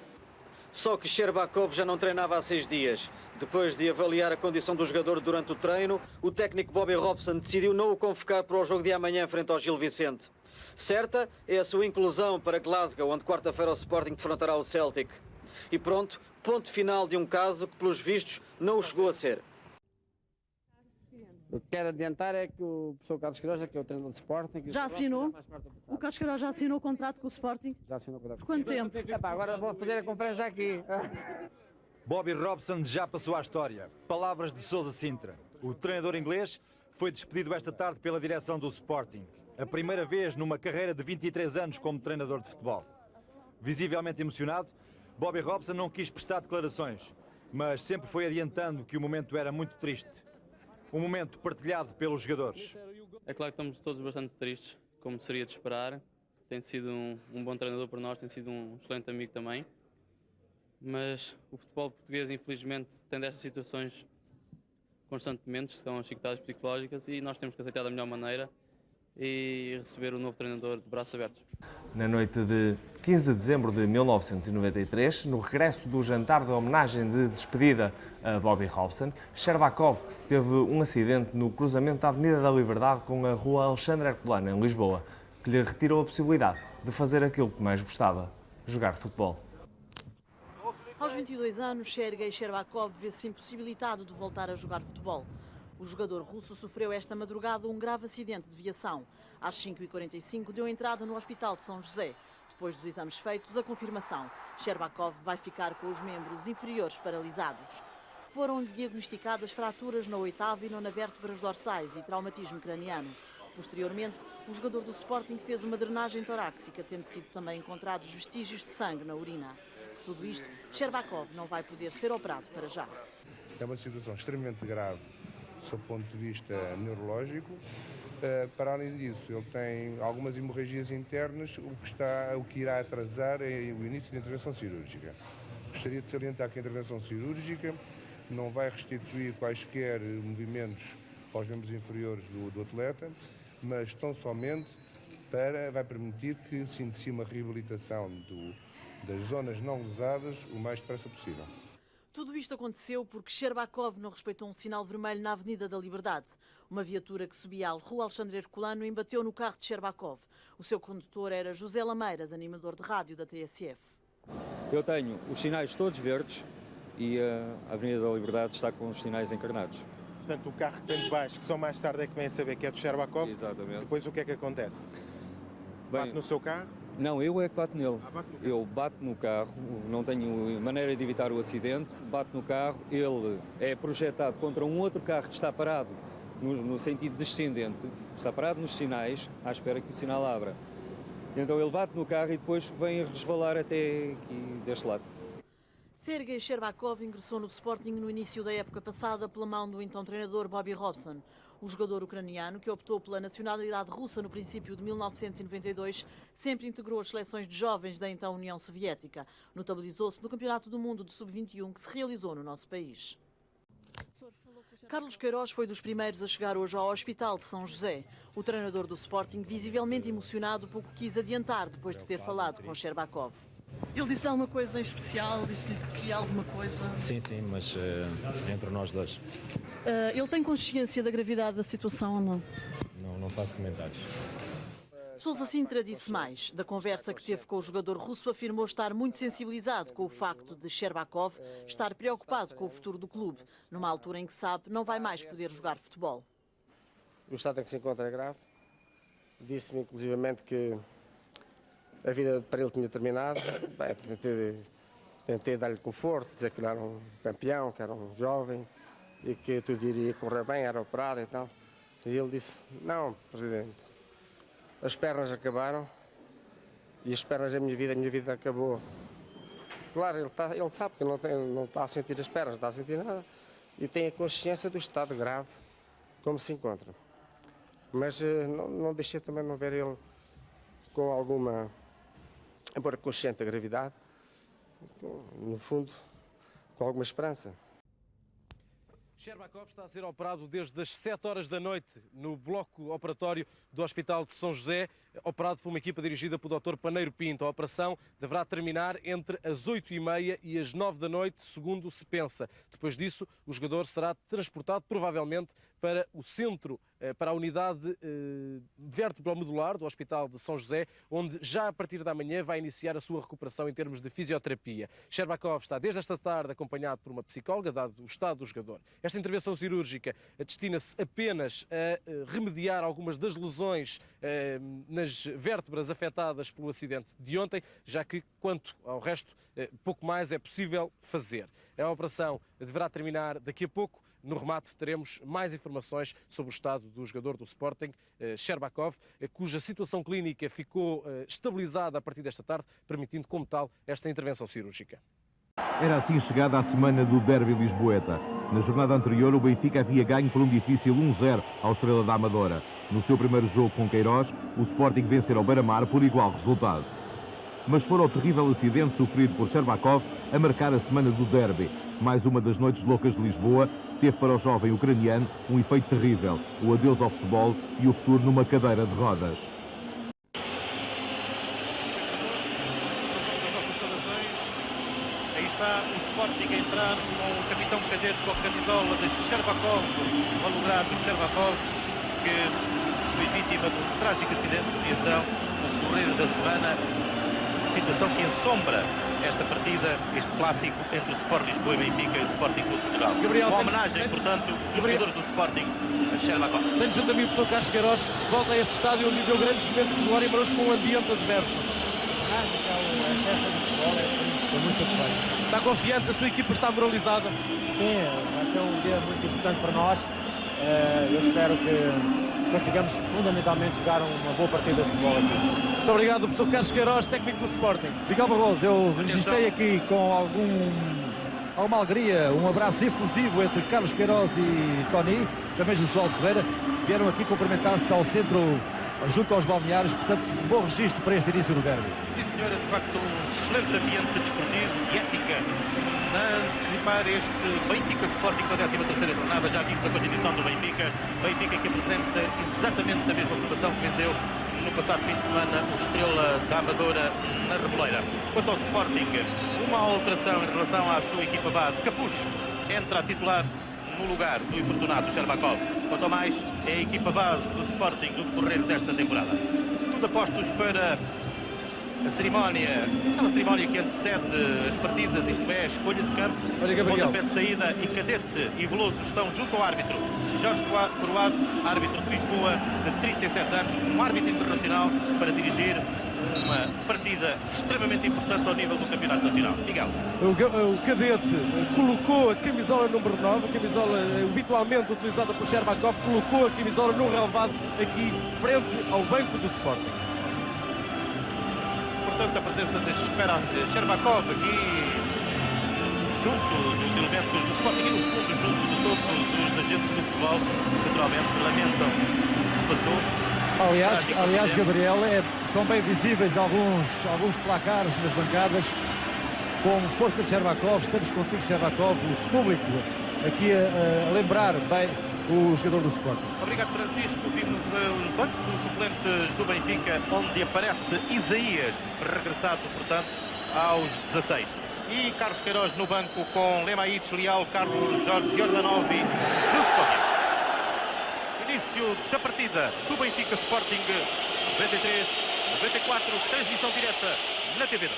Speaker 12: Só que Sherbakov já não treinava há 6 dias. Depois de avaliar a condição do jogador durante o treino, o técnico Bobby Robson decidiu não o convocar para o jogo de amanhã frente ao Gil Vicente. Certa é a sua inclusão para Glasgow, onde quarta-feira o Sporting defrontará o Celtic. E pronto, ponto final de um caso que, pelos vistos, não o chegou a ser.
Speaker 20: O que quero adiantar é que o professor Carlos Queiroz, que é o treinador de Sporting...
Speaker 21: Já assinou? O Carlos Queiroz já assinou o contrato com o Sporting?
Speaker 20: Já assinou o contrato.
Speaker 21: Por quanto tempo?
Speaker 20: Agora vou fazer a conferência aqui.
Speaker 22: Bobby Robson já passou à história. Palavras de Sousa Sintra. O treinador inglês foi despedido esta tarde pela direção do Sporting. A primeira vez numa carreira de 23 anos como treinador de futebol. Visivelmente emocionado, Bobby Robson não quis prestar declarações, mas sempre foi adiantando que o momento era muito triste. Um momento partilhado pelos jogadores.
Speaker 23: É claro que estamos todos bastante tristes, como seria de esperar. Tem sido um bom treinador para nós, tem sido um excelente amigo também. Mas o futebol português, infelizmente, tem destas situações constantemente, que são as chicotadas psicológicas, e nós temos que aceitar da melhor maneira e receber o novo treinador de braços abertos.
Speaker 24: Na noite de 15 de dezembro de 1993, no regresso do jantar de homenagem de despedida a Bobby Robson, Sherbakov teve um acidente no cruzamento da Avenida da Liberdade com a Rua Alexandre Herculano, em Lisboa, que lhe retirou a possibilidade de fazer aquilo que mais gostava, jogar futebol.
Speaker 21: Aos 22 anos, Sergei Sherbakov vê-se impossibilitado de voltar a jogar futebol. O jogador russo sofreu esta madrugada um grave acidente de viação. Às 5h45 deu entrada no Hospital de São José. Depois dos exames feitos, a confirmação. Sherbakov vai ficar com os membros inferiores paralisados. Foram-lhe diagnosticadas fraturas na 8ª e 9ª vértebras dorsais e traumatismo craniano. Posteriormente, o jogador do Sporting fez uma drenagem torácica, tendo sido também encontrados vestígios de sangue na urina. Por tudo isto, Sherbakov não vai poder ser operado para já.
Speaker 25: É uma situação extremamente grave, sob o ponto de vista neurológico. Para além disso, ele tem algumas hemorragias internas, o que irá atrasar é o início da intervenção cirúrgica. Gostaria de salientar que a intervenção cirúrgica não vai restituir quaisquer movimentos aos membros inferiores do atleta, mas tão somente vai permitir que se inicie uma reabilitação das zonas não lesadas o mais depressa possível.
Speaker 21: Tudo isto aconteceu porque Sherbakov não respeitou um sinal vermelho na Avenida da Liberdade. Uma viatura que subia à Rua Alexandre Herculano embateu no carro de Sherbakov. O seu condutor era José Lameiras, animador de rádio da TSF.
Speaker 26: Eu tenho os sinais todos verdes e a Avenida da Liberdade está com os sinais encarnados.
Speaker 27: Portanto, o carro que tem de baixo, que só mais tarde é que vem a saber que é do Sherbakov.
Speaker 26: Exatamente.
Speaker 27: Depois o que é que acontece?
Speaker 26: Bem,
Speaker 27: bate no seu carro?
Speaker 26: Não, eu é que bato nele. Eu bato no carro, não tenho maneira de evitar o acidente, bato no carro, ele é projetado contra um outro carro que está parado no sentido descendente, está parado nos sinais, à espera que o sinal abra. Então ele bate no carro e depois vem resvalar até aqui deste lado.
Speaker 21: Sergei Sherbakov ingressou no Sporting no início da época passada pela mão do então treinador Bobby Robson. O jogador ucraniano, que optou pela nacionalidade russa no princípio de 1992, sempre integrou as seleções de jovens da então União Soviética. Notabilizou-se no Campeonato do Mundo de Sub-21 que se realizou no nosso país. Carlos Queiroz foi dos primeiros a chegar hoje ao Hospital de São José. O treinador do Sporting, visivelmente emocionado, pouco quis adiantar depois de ter falado com Sherbakov. Ele disse-lhe alguma coisa em especial? Disse-lhe que queria alguma coisa?
Speaker 1: Sim, mas entre nós dois.
Speaker 21: Ele tem consciência da gravidade da situação ou não?
Speaker 1: Não faço comentários.
Speaker 21: Sousa Sintra disse mais. Da conversa que teve com o jogador russo, afirmou estar muito sensibilizado com o facto de Sherbakov estar preocupado com o futuro do clube, numa altura em que sabe não vai mais poder jogar futebol.
Speaker 20: O estado em que se encontra é grave. Disse-me inclusivamente que a vida para ele tinha terminado. Bem, tentei dar-lhe conforto, dizer que ele era um campeão, que era um jovem e que tudo iria correr bem, era operado e tal. E ele disse, não, Presidente, as pernas acabaram e as pernas da minha vida acabou. Claro, ele sabe que não está a sentir as pernas, não está a sentir nada e tem a consciência do estado grave como se encontra. Mas não deixei também não ver ele com alguma, embora consciente da gravidade, no fundo, com alguma esperança.
Speaker 2: Sherbakov está a ser operado desde as 7 horas da noite no bloco operatório do Hospital de São José, operado por uma equipa dirigida pelo Dr. Paneiro Pinto. A operação deverá terminar entre as 8h30 e as 9 da noite, segundo se pensa. Depois disso, o jogador será transportado, provavelmente, para o centro, para a unidade vértebro-medular do Hospital de São José, onde já a partir da manhã vai iniciar a sua recuperação em termos de fisioterapia. Sherbakov está desde esta tarde acompanhado por uma psicóloga, dado o estado do jogador. Esta intervenção cirúrgica destina-se apenas a remediar algumas das lesões nas vértebras afetadas pelo acidente de ontem, já que, quanto ao resto, pouco mais é possível fazer. A operação deverá terminar daqui a pouco. No remate teremos mais informações sobre o estado do jogador do Sporting, Sherbakov, cuja situação clínica ficou estabilizada a partir desta tarde, permitindo, como tal, esta intervenção cirúrgica.
Speaker 3: Era assim chegada a semana do derby lisboeta. Na jornada anterior, o Benfica havia ganho por um difícil 1-0 ao Estrela da Amadora. No seu primeiro jogo com Queiroz, o Sporting venceu ao Beira-Mar por igual resultado. Mas foi o terrível acidente sofrido por Sherbakov a marcar a semana do derby. Mais uma das noites loucas de Lisboa teve para o jovem ucraniano um efeito terrível, o adeus ao futebol e o futuro numa cadeira de rodas.
Speaker 4: Aí está o Sporting a entrar com o capitão cadete com a camisola de Sherbakov, o malogrado Sherbakov, que foi vítima de um trágico acidente de viação no decorrer da semana. Situação que ensombra esta partida, este clássico entre o Sport Lisboa e Benfica e o Sporting Clube de Portugal.
Speaker 2: Gabriel,
Speaker 4: uma homenagem, portanto, dos jogadores do Sporting a Sherbakov.
Speaker 2: Tenho junto a mim o professor Carlos Queiroz, volta a este estádio onde deu grandes momentos de glória, mas com um ambiente adverso.
Speaker 6: A festa do futebol, estou muito satisfeito.
Speaker 2: Está confiante, a sua equipa está moralizada?
Speaker 6: Sim, vai ser um dia muito importante para nós. Eu espero que consigamos fundamentalmente jogar uma boa partida de futebol aqui.
Speaker 2: Muito obrigado, professor Carlos Queiroz, técnico do Sporting.
Speaker 22: Miguel Barroso, eu registrei aqui com alguma alegria um abraço efusivo entre Carlos Queiroz e Tony, também Josualdo Ferreira, vieram aqui cumprimentar-se ao centro, junto aos balneários, portanto, um bom registro para este início do derby.
Speaker 4: Sim, senhora, de facto, um excelente ambiente desportivo e ética a antecipar este Benfica Sporting da 13ª jornada. Já vimos a constituição do Benfica que apresenta exatamente a mesma formação que venceu no passado fim de semana o Estrela da Amadora na Reboleira. Quanto ao Sporting, uma alteração em relação à sua equipa base. Capucho entra a titular no lugar do infortunado Sherbakov. Quanto ao mais, é a equipa base do Sporting no decorrer desta temporada. Tudo apostos para a cerimónia, aquela cerimónia que antecede as partidas, isto é, a escolha de campo, pontapé de saída e Cadete e Veloso estão junto ao árbitro Jorge Coroado, árbitro de Lisboa de 37 anos, um árbitro internacional para dirigir uma partida extremamente importante ao nível do Campeonato Nacional. Miguel.
Speaker 2: O cadete colocou a camisola número 9, a camisola habitualmente utilizada por Sherbakov, colocou a camisola no relvado aqui frente ao banco do Sporting.
Speaker 4: Portanto, a presença de Sherbakov aqui junto dos elementos do Sporting e no fundo junto de todos os agentes do futebol, naturalmente lamentam o que se passou.
Speaker 12: Aliás, Gabriel, são bem visíveis alguns placares nas bancadas com força de Sherbakov. Estamos contigo, Sherbakov, o público aqui a lembrar bem o jogador do Sporting.
Speaker 4: Obrigado, Francisco. Vimos o banco dos suplentes do Benfica, onde aparece Isaías, regressado, portanto, aos 16. E Carlos Queiroz no banco com Lemaites, Leal, Carlos Jorge, Jordanov e Juskovic. Início da partida do Benfica Sporting 93, 94, transmissão direta na TV2.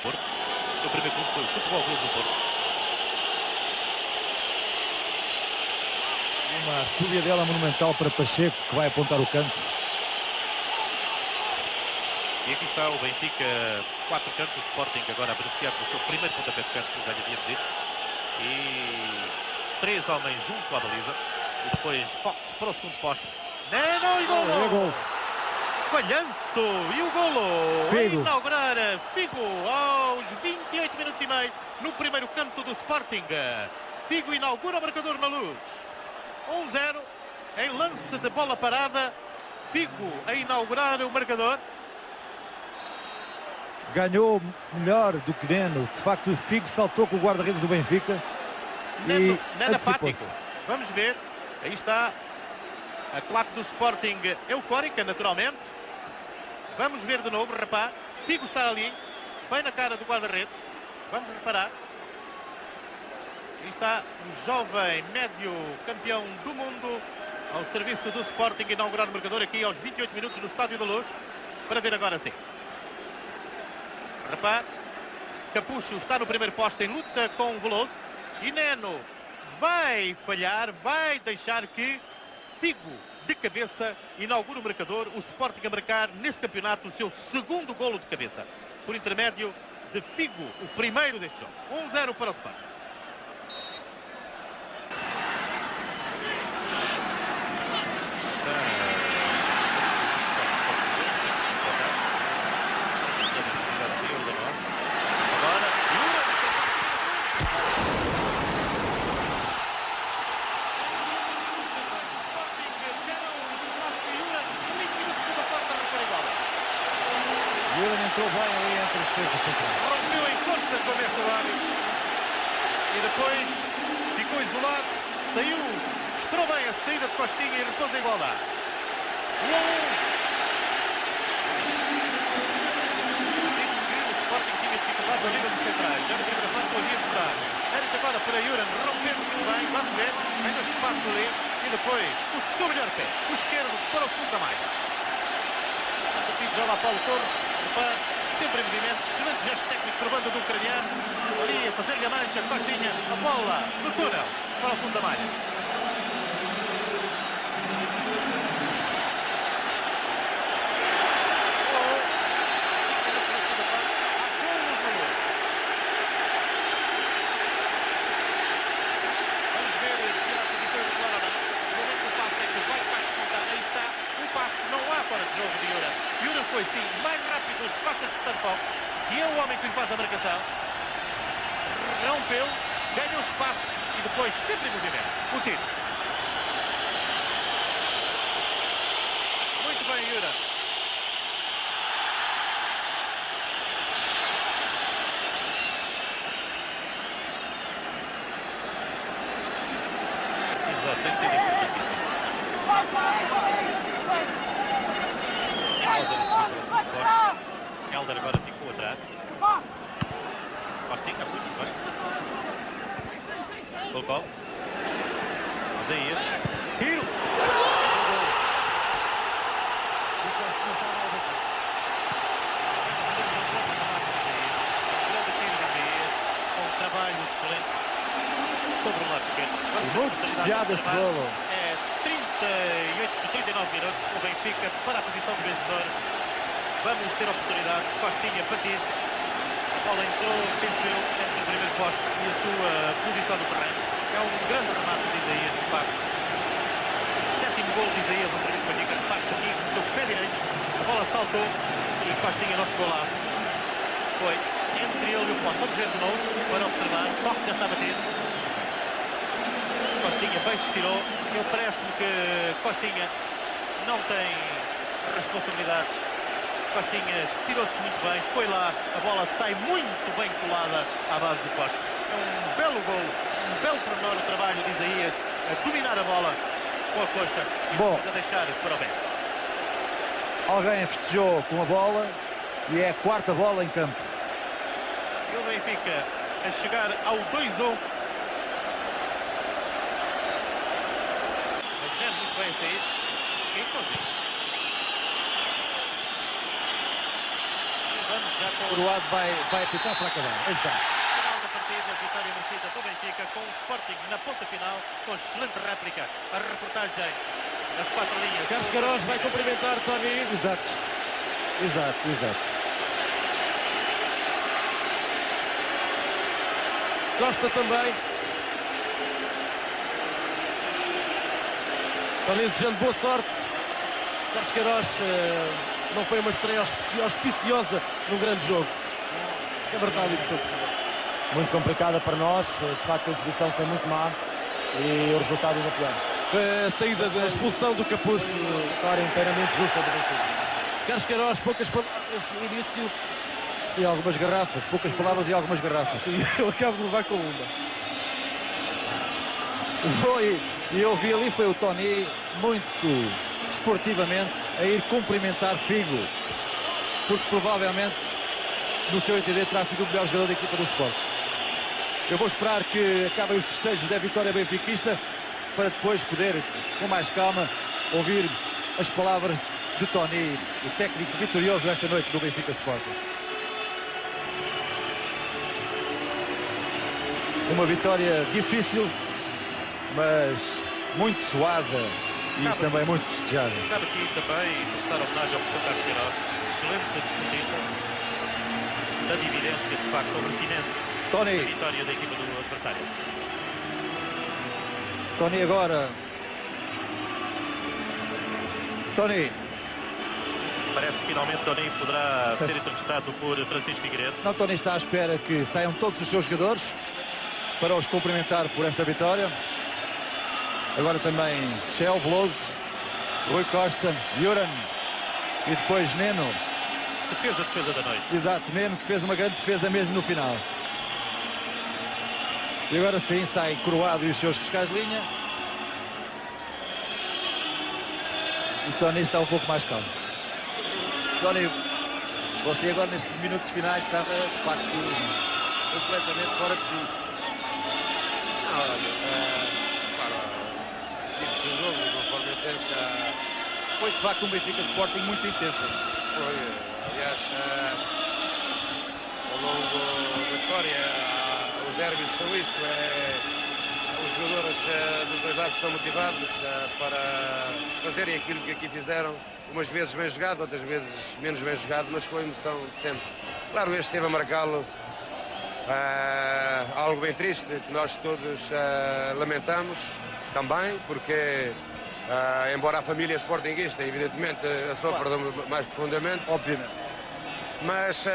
Speaker 4: O primeiro clube foi o Futebol Clube do Porto.
Speaker 12: Uma subida dela monumental para Pacheco, que vai apontar o canto.
Speaker 4: E aqui está o Benfica, 4 cantos, o Sporting agora a beneficiar do seu primeiro pontapé de canto, já lhe havíamos dito. E 3 homens junto à baliza. E depois Fox para o segundo poste. Neno e golo! Falhanço e o golo!
Speaker 12: Figo.
Speaker 4: A inaugurar Figo aos 28 minutos e meio no primeiro canto do Sporting. Figo inaugura o marcador na Luz. 1-0 em lance de bola parada. Figo a inaugurar o marcador.
Speaker 12: Ganhou melhor do que Neno. De facto, o Figo saltou com o guarda-redes do Benfica.
Speaker 4: Neno
Speaker 12: e
Speaker 4: apático. Vamos ver. Aí está a claque do Sporting eufórica, naturalmente. Vamos ver de novo, rapaz. Figo está ali, bem na cara do guarda-redes. Vamos reparar. Aí está o jovem médio campeão do mundo ao serviço do Sporting, inaugurar o marcador aqui aos 28 minutos no Estádio da Luz. Para ver agora sim. Rapaz, Capucho está no primeiro posto em luta com o Veloso. E Neno vai falhar, vai deixar que Figo, de cabeça, inaugura o marcador. O Sporting a marcar neste campeonato o seu segundo golo de cabeça, por intermédio de Figo, o primeiro deste jogo. 1-0 para o Sporting.
Speaker 12: Entrou bem ali entre os defesas centrais.
Speaker 4: Rompeu em força com o Messi e depois ficou isolado, saiu, esperou bem a saída de Costinha e repôs a igualdade. 1-1. O Sporting tinha dificuldades ao nível dos centrais. Já na primeira parte o havia mostrar. Mérito agora para Juran, rompendo muito bem. Vamos ver, ainda espaço ali. E depois o seu melhor pé, o esquerdo para o segundo da malha. Já lá Paulo Torres, repare, sempre em movimento, excelente gesto técnico por banda do ucraniano, ali a fazer-lhe a mancha, Costinha, a bola no túnel para o fundo da malha. Vamos ver se há posição de claro ou não. O momento do passe é que vai para disputar, aí está, o passe não há fora de jogo de Juran. Juran foi sim mais rápido nas costas de Stankovic, que é o homem que lhe faz a marcação. Rompeu, ganhou espaço e depois sempre em movimento. O Tite. Muito bem, Juran. Helder agora ficou atrás. Costinha, muito bem. Colocou. Isaías. Tiro! Grande tiro de Isaías, com um trabalho excelente sobre o lado esquerdo.
Speaker 12: Muito desejado este golo.
Speaker 4: É 38, 39 minutos. O Benfica para a posição de vencedor. Vamos ter oportunidade. Costinha, Patins. A bola entrou, penso eu, entre o primeiro poste e a sua posição no terreno. É um grande remate de Isaías, de facto. Sétimo gol de Isaías, outra vez para Benfica. Repare-se aqui no pé direito. A bola saltou e Costinha não chegou lá. Foi entre ele e o poste. Vamos ver de novo para observar. O toque já está batido. Costinha bem se estirou. Eu parece-me que Costinha não tem responsabilidades. Costinha estirou-se muito bem, foi lá, a bola sai muito bem colada à base do poste. É um belo gol, um belo pormenor o trabalho de Isaías a dominar a bola com a coxa e depois a deixar para o bem.
Speaker 8: Alguém festejou com a bola e é a quarta bola em campo.
Speaker 4: E o Benfica a chegar ao 2-1. Mas vendo muito bem a sair. Quem sozinho?
Speaker 8: O Uruado vai apitar para acabar. Aí está.
Speaker 4: Final da partida, vitória merecida do Benfica com o Sporting na ponta final, com excelente réplica. A reportagem das 4 linhas.
Speaker 2: Carlos Queiroz vai cumprimentar Tony.
Speaker 8: Exato.
Speaker 2: Costa também. Tony desejando boa sorte. Carlos Queiroz não foi uma estreia auspiciosa num grande jogo. É verdade,
Speaker 6: muito complicada para nós, de facto a exibição foi muito má e o resultado ainda pior.
Speaker 2: A saída da expulsão do Capuz.
Speaker 6: Vitória inteiramente justa do Benfica.
Speaker 2: Carlos Queiroz, poucas palavras no início.
Speaker 8: E algumas garrafas, poucas palavras e algumas garrafas.
Speaker 2: Sim, eu acabo de levar com uma.
Speaker 8: E eu vi ali, foi o Tony muito desportivamente a ir cumprimentar Figo, porque provavelmente no seu entender terá sido o melhor jogador da equipa do Sport. Eu vou esperar que acabem os festejos da vitória benfiquista para depois poder, com mais calma, ouvir as palavras de Tony, o técnico vitorioso esta noite do Benfica Sporting. Uma vitória difícil, mas muito suada e também muito desejada.
Speaker 4: Cabe aqui também prestar homenagem ao professor Carlos Queiroz, excelente desportista, da dividência, de facto, ao merecimento da vitória da equipa do adversário.
Speaker 8: Tony agora. Tony.
Speaker 4: Parece que finalmente Tony poderá ser entrevistado por Francisco Figueiredo.
Speaker 8: Não, Tony está à espera que saiam todos os seus jogadores para os cumprimentar por esta vitória. Agora também Shell, Veloso, Rui Costa, Juran e depois Neno.
Speaker 4: Que fez a defesa da noite.
Speaker 8: Exato, Neno que fez uma grande defesa mesmo no final. E agora sim sai Coroado e os seus fiscais de linha. E Tony está um pouco mais calmo. Tony, você agora nestes minutos finais estava de facto completamente fora de si.
Speaker 9: O jogo de uma forma intensa.
Speaker 8: Foi de facto um Benfica Sporting muito intenso.
Speaker 9: Foi, aliás, ao longo da história, os derbys são isto. Os jogadores dos dois lados estão motivados para fazerem aquilo que aqui fizeram. Umas vezes bem jogado, outras vezes menos bem jogado, mas com a emoção de sempre. Claro, este esteve a marcá-lo. Algo bem triste que nós todos lamentamos também, porque embora a família sportinguista evidentemente a sofra mais profundamente,
Speaker 8: obviamente,
Speaker 9: mas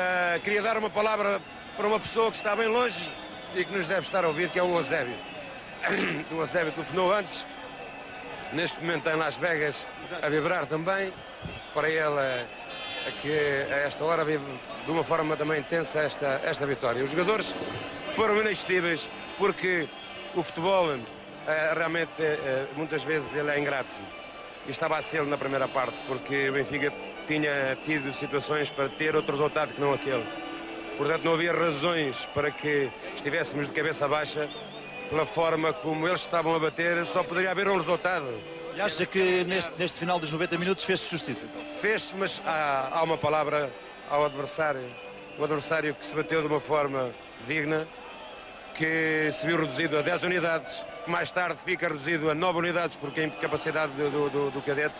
Speaker 9: queria dar uma palavra para uma pessoa que está bem longe e que nos deve estar a ouvir, que é o Eusébio. O Eusébio telefonou antes, neste momento em Las Vegas a vibrar também. Para ele que a esta hora vive de uma forma também intensa esta vitória. Os jogadores foram inexcedíveis porque o futebol realmente muitas vezes ele é ingrato e estava a ser na primeira parte porque o Benfica tinha tido situações para ter outro resultado que não aquele. Portanto não havia razões para que estivéssemos de cabeça baixa pela forma como eles estavam a bater, só poderia haver um resultado.
Speaker 8: E acha que neste final dos 90 minutos fez-se justiça?
Speaker 9: Fez-se, mas há uma palavra ao adversário. Um adversário que se bateu de uma forma digna, que se viu reduzido a 10 unidades, que mais tarde fica reduzido a 9 unidades porque a incapacidade do cadete.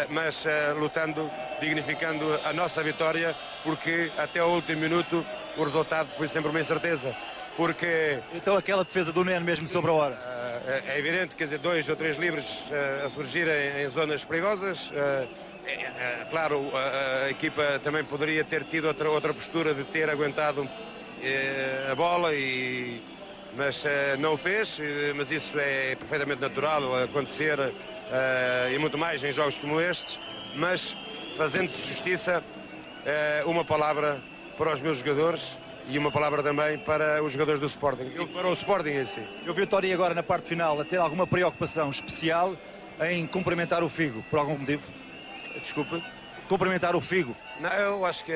Speaker 9: mas lutando, dignificando a nossa vitória, porque até o último minuto o resultado foi sempre uma incerteza. Porque
Speaker 22: então aquela defesa do Neno mesmo sobre a hora.
Speaker 9: É evidente, quer dizer, 2 ou 3 livres a surgir em zonas perigosas. Claro, a equipa também poderia ter tido outra postura de ter aguentado a bola, mas não o fez. Mas isso é perfeitamente natural acontecer e muito mais em jogos como estes. Mas fazendo-se justiça, uma palavra para os meus jogadores e uma palavra também para os jogadores do Sporting e para o Sporting em si.
Speaker 22: Eu vi o Tony agora na parte final a ter alguma preocupação especial em cumprimentar o Figo, por algum motivo? Desculpa, cumprimentar o Figo.
Speaker 9: Não, eu acho que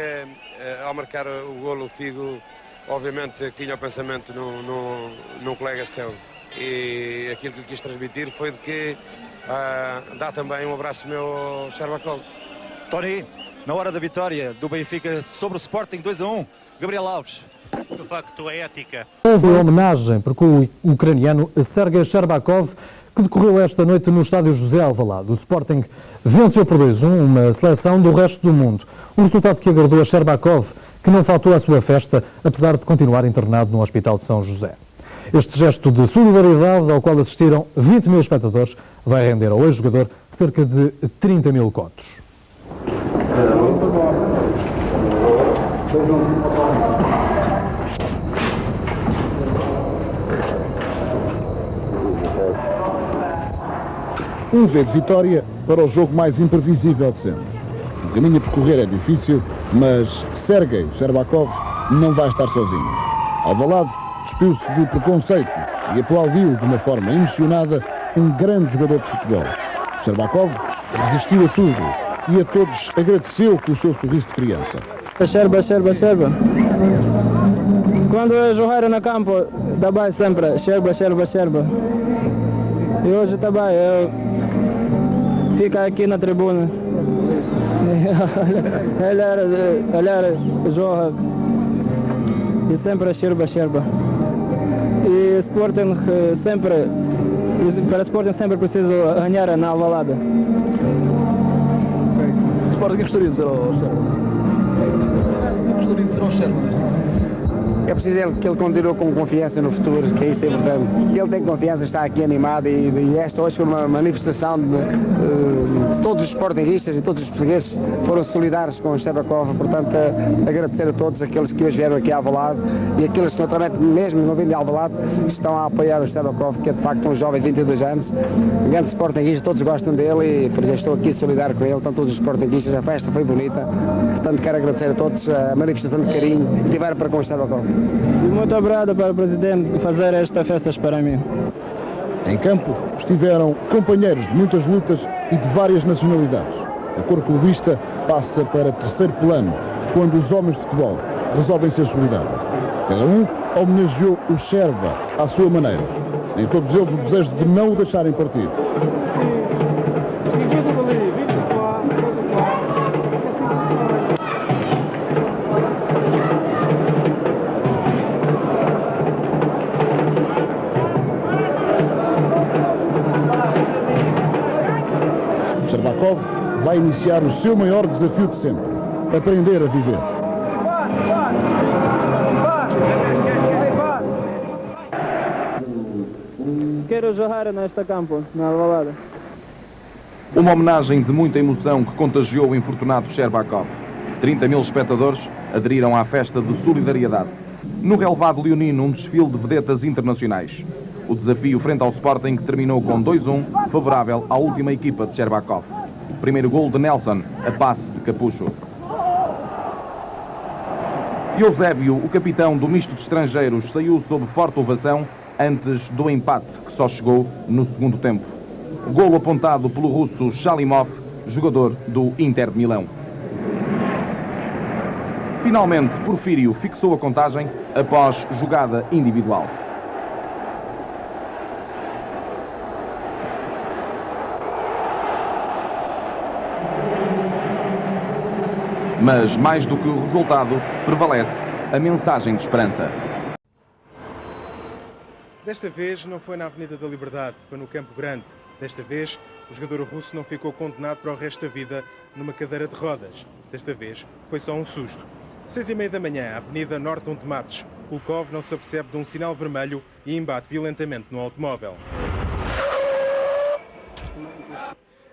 Speaker 9: ao marcar o golo o Figo, obviamente tinha o pensamento num colega seu, e aquilo que lhe quis transmitir foi de que dá também um abraço meu ao Sherbakov.
Speaker 22: Tony, na hora da vitória do Benfica sobre o Sporting 2-1, Gabriel Alves.
Speaker 4: De facto, é ética.
Speaker 5: Houve homenagem porque o ucraniano Sergei Sherbakov, que decorreu esta noite no estádio José Alvalade. O Sporting venceu por 2-1 uma seleção do resto do mundo. Um resultado que agradou a Sherbakov, que não faltou à sua festa, apesar de continuar internado no Hospital de São José. Este gesto de solidariedade, ao qual assistiram 20 mil espectadores, vai render ao ex-jogador cerca de 30 mil contos.
Speaker 11: Um V de vitória para o jogo mais imprevisível de sempre. O caminho a percorrer é difícil, mas Sergei Sherbakov não vai estar sozinho. Alvalade despiu-se de preconceitos e aplaudiu de uma forma emocionada um grande jogador de futebol. Sherbakov resistiu a tudo e a todos agradeceu com o seu sorriso de criança.
Speaker 13: Sherba. Quando eu jogar no campo, também sempre Sherba. E hoje também eu fico aqui na tribuna. Ele joga e sempre Sherba. E Sporting sempre, para Sporting sempre preciso ganhar na Alvalade.
Speaker 11: Sporting, o que gostaria de dizer ao Sherba?
Speaker 15: É preciso que ele continue com confiança no futuro, que isso é importante. Ele tem confiança, está aqui animado e esta hoje foi uma manifestação de todos os sportinguistas e todos os portugueses foram solidários com o Sherbakov. Portanto, agradecer a todos aqueles que hoje vieram aqui a Alvalade e aqueles que naturalmente mesmo não vêm de Alvalade estão a apoiar o Sherbakov, que é de facto um jovem de 22 anos, um grande sportinguista, todos gostam dele e por isso estou aqui solidário com ele, estão todos os sportinguistas, a festa foi bonita. Portanto, quero agradecer a todos a manifestação de carinho que tiveram para com o Sherbakov.
Speaker 13: E muito obrigado para o Presidente fazer esta festa para mim.
Speaker 11: Em campo estiveram companheiros de muitas lutas e de várias nacionalidades. A cor clubista passa para terceiro plano quando os homens de futebol resolvem ser solidários. Cada um homenageou o Sherba à sua maneira. Em todos eles o desejo de não o deixarem partir. Sherbakov vai iniciar o seu maior desafio de sempre, aprender a viver.
Speaker 13: Quero jogar neste campo, na Alvalade.
Speaker 3: Uma homenagem de muita emoção que contagiou o infortunado Sherbakov. 30 mil espectadores aderiram à festa de solidariedade. No relevado leonino, um desfile de vedetas internacionais. O desafio frente ao Sporting terminou com 2-1, favorável à última equipa de Sherbakov. Primeiro gol de Nelson, a passe de Capucho. Eusébio, o capitão do misto de estrangeiros, saiu sob forte ovação antes do empate, que só chegou no segundo tempo. Golo apontado pelo russo Shalimov, jogador do Inter de Milão. Finalmente, Porfírio fixou a contagem após jogada individual. Mas, mais do que o resultado, prevalece a mensagem de esperança.
Speaker 16: Desta vez não foi na Avenida da Liberdade, foi no Campo Grande. Desta vez
Speaker 7: o jogador russo não ficou condenado para o resto da vida numa cadeira de rodas. Desta vez foi só um susto. 6h30 da manhã, Avenida Norton de Matos. Kulkov não se apercebe de um sinal vermelho e embate violentamente no automóvel.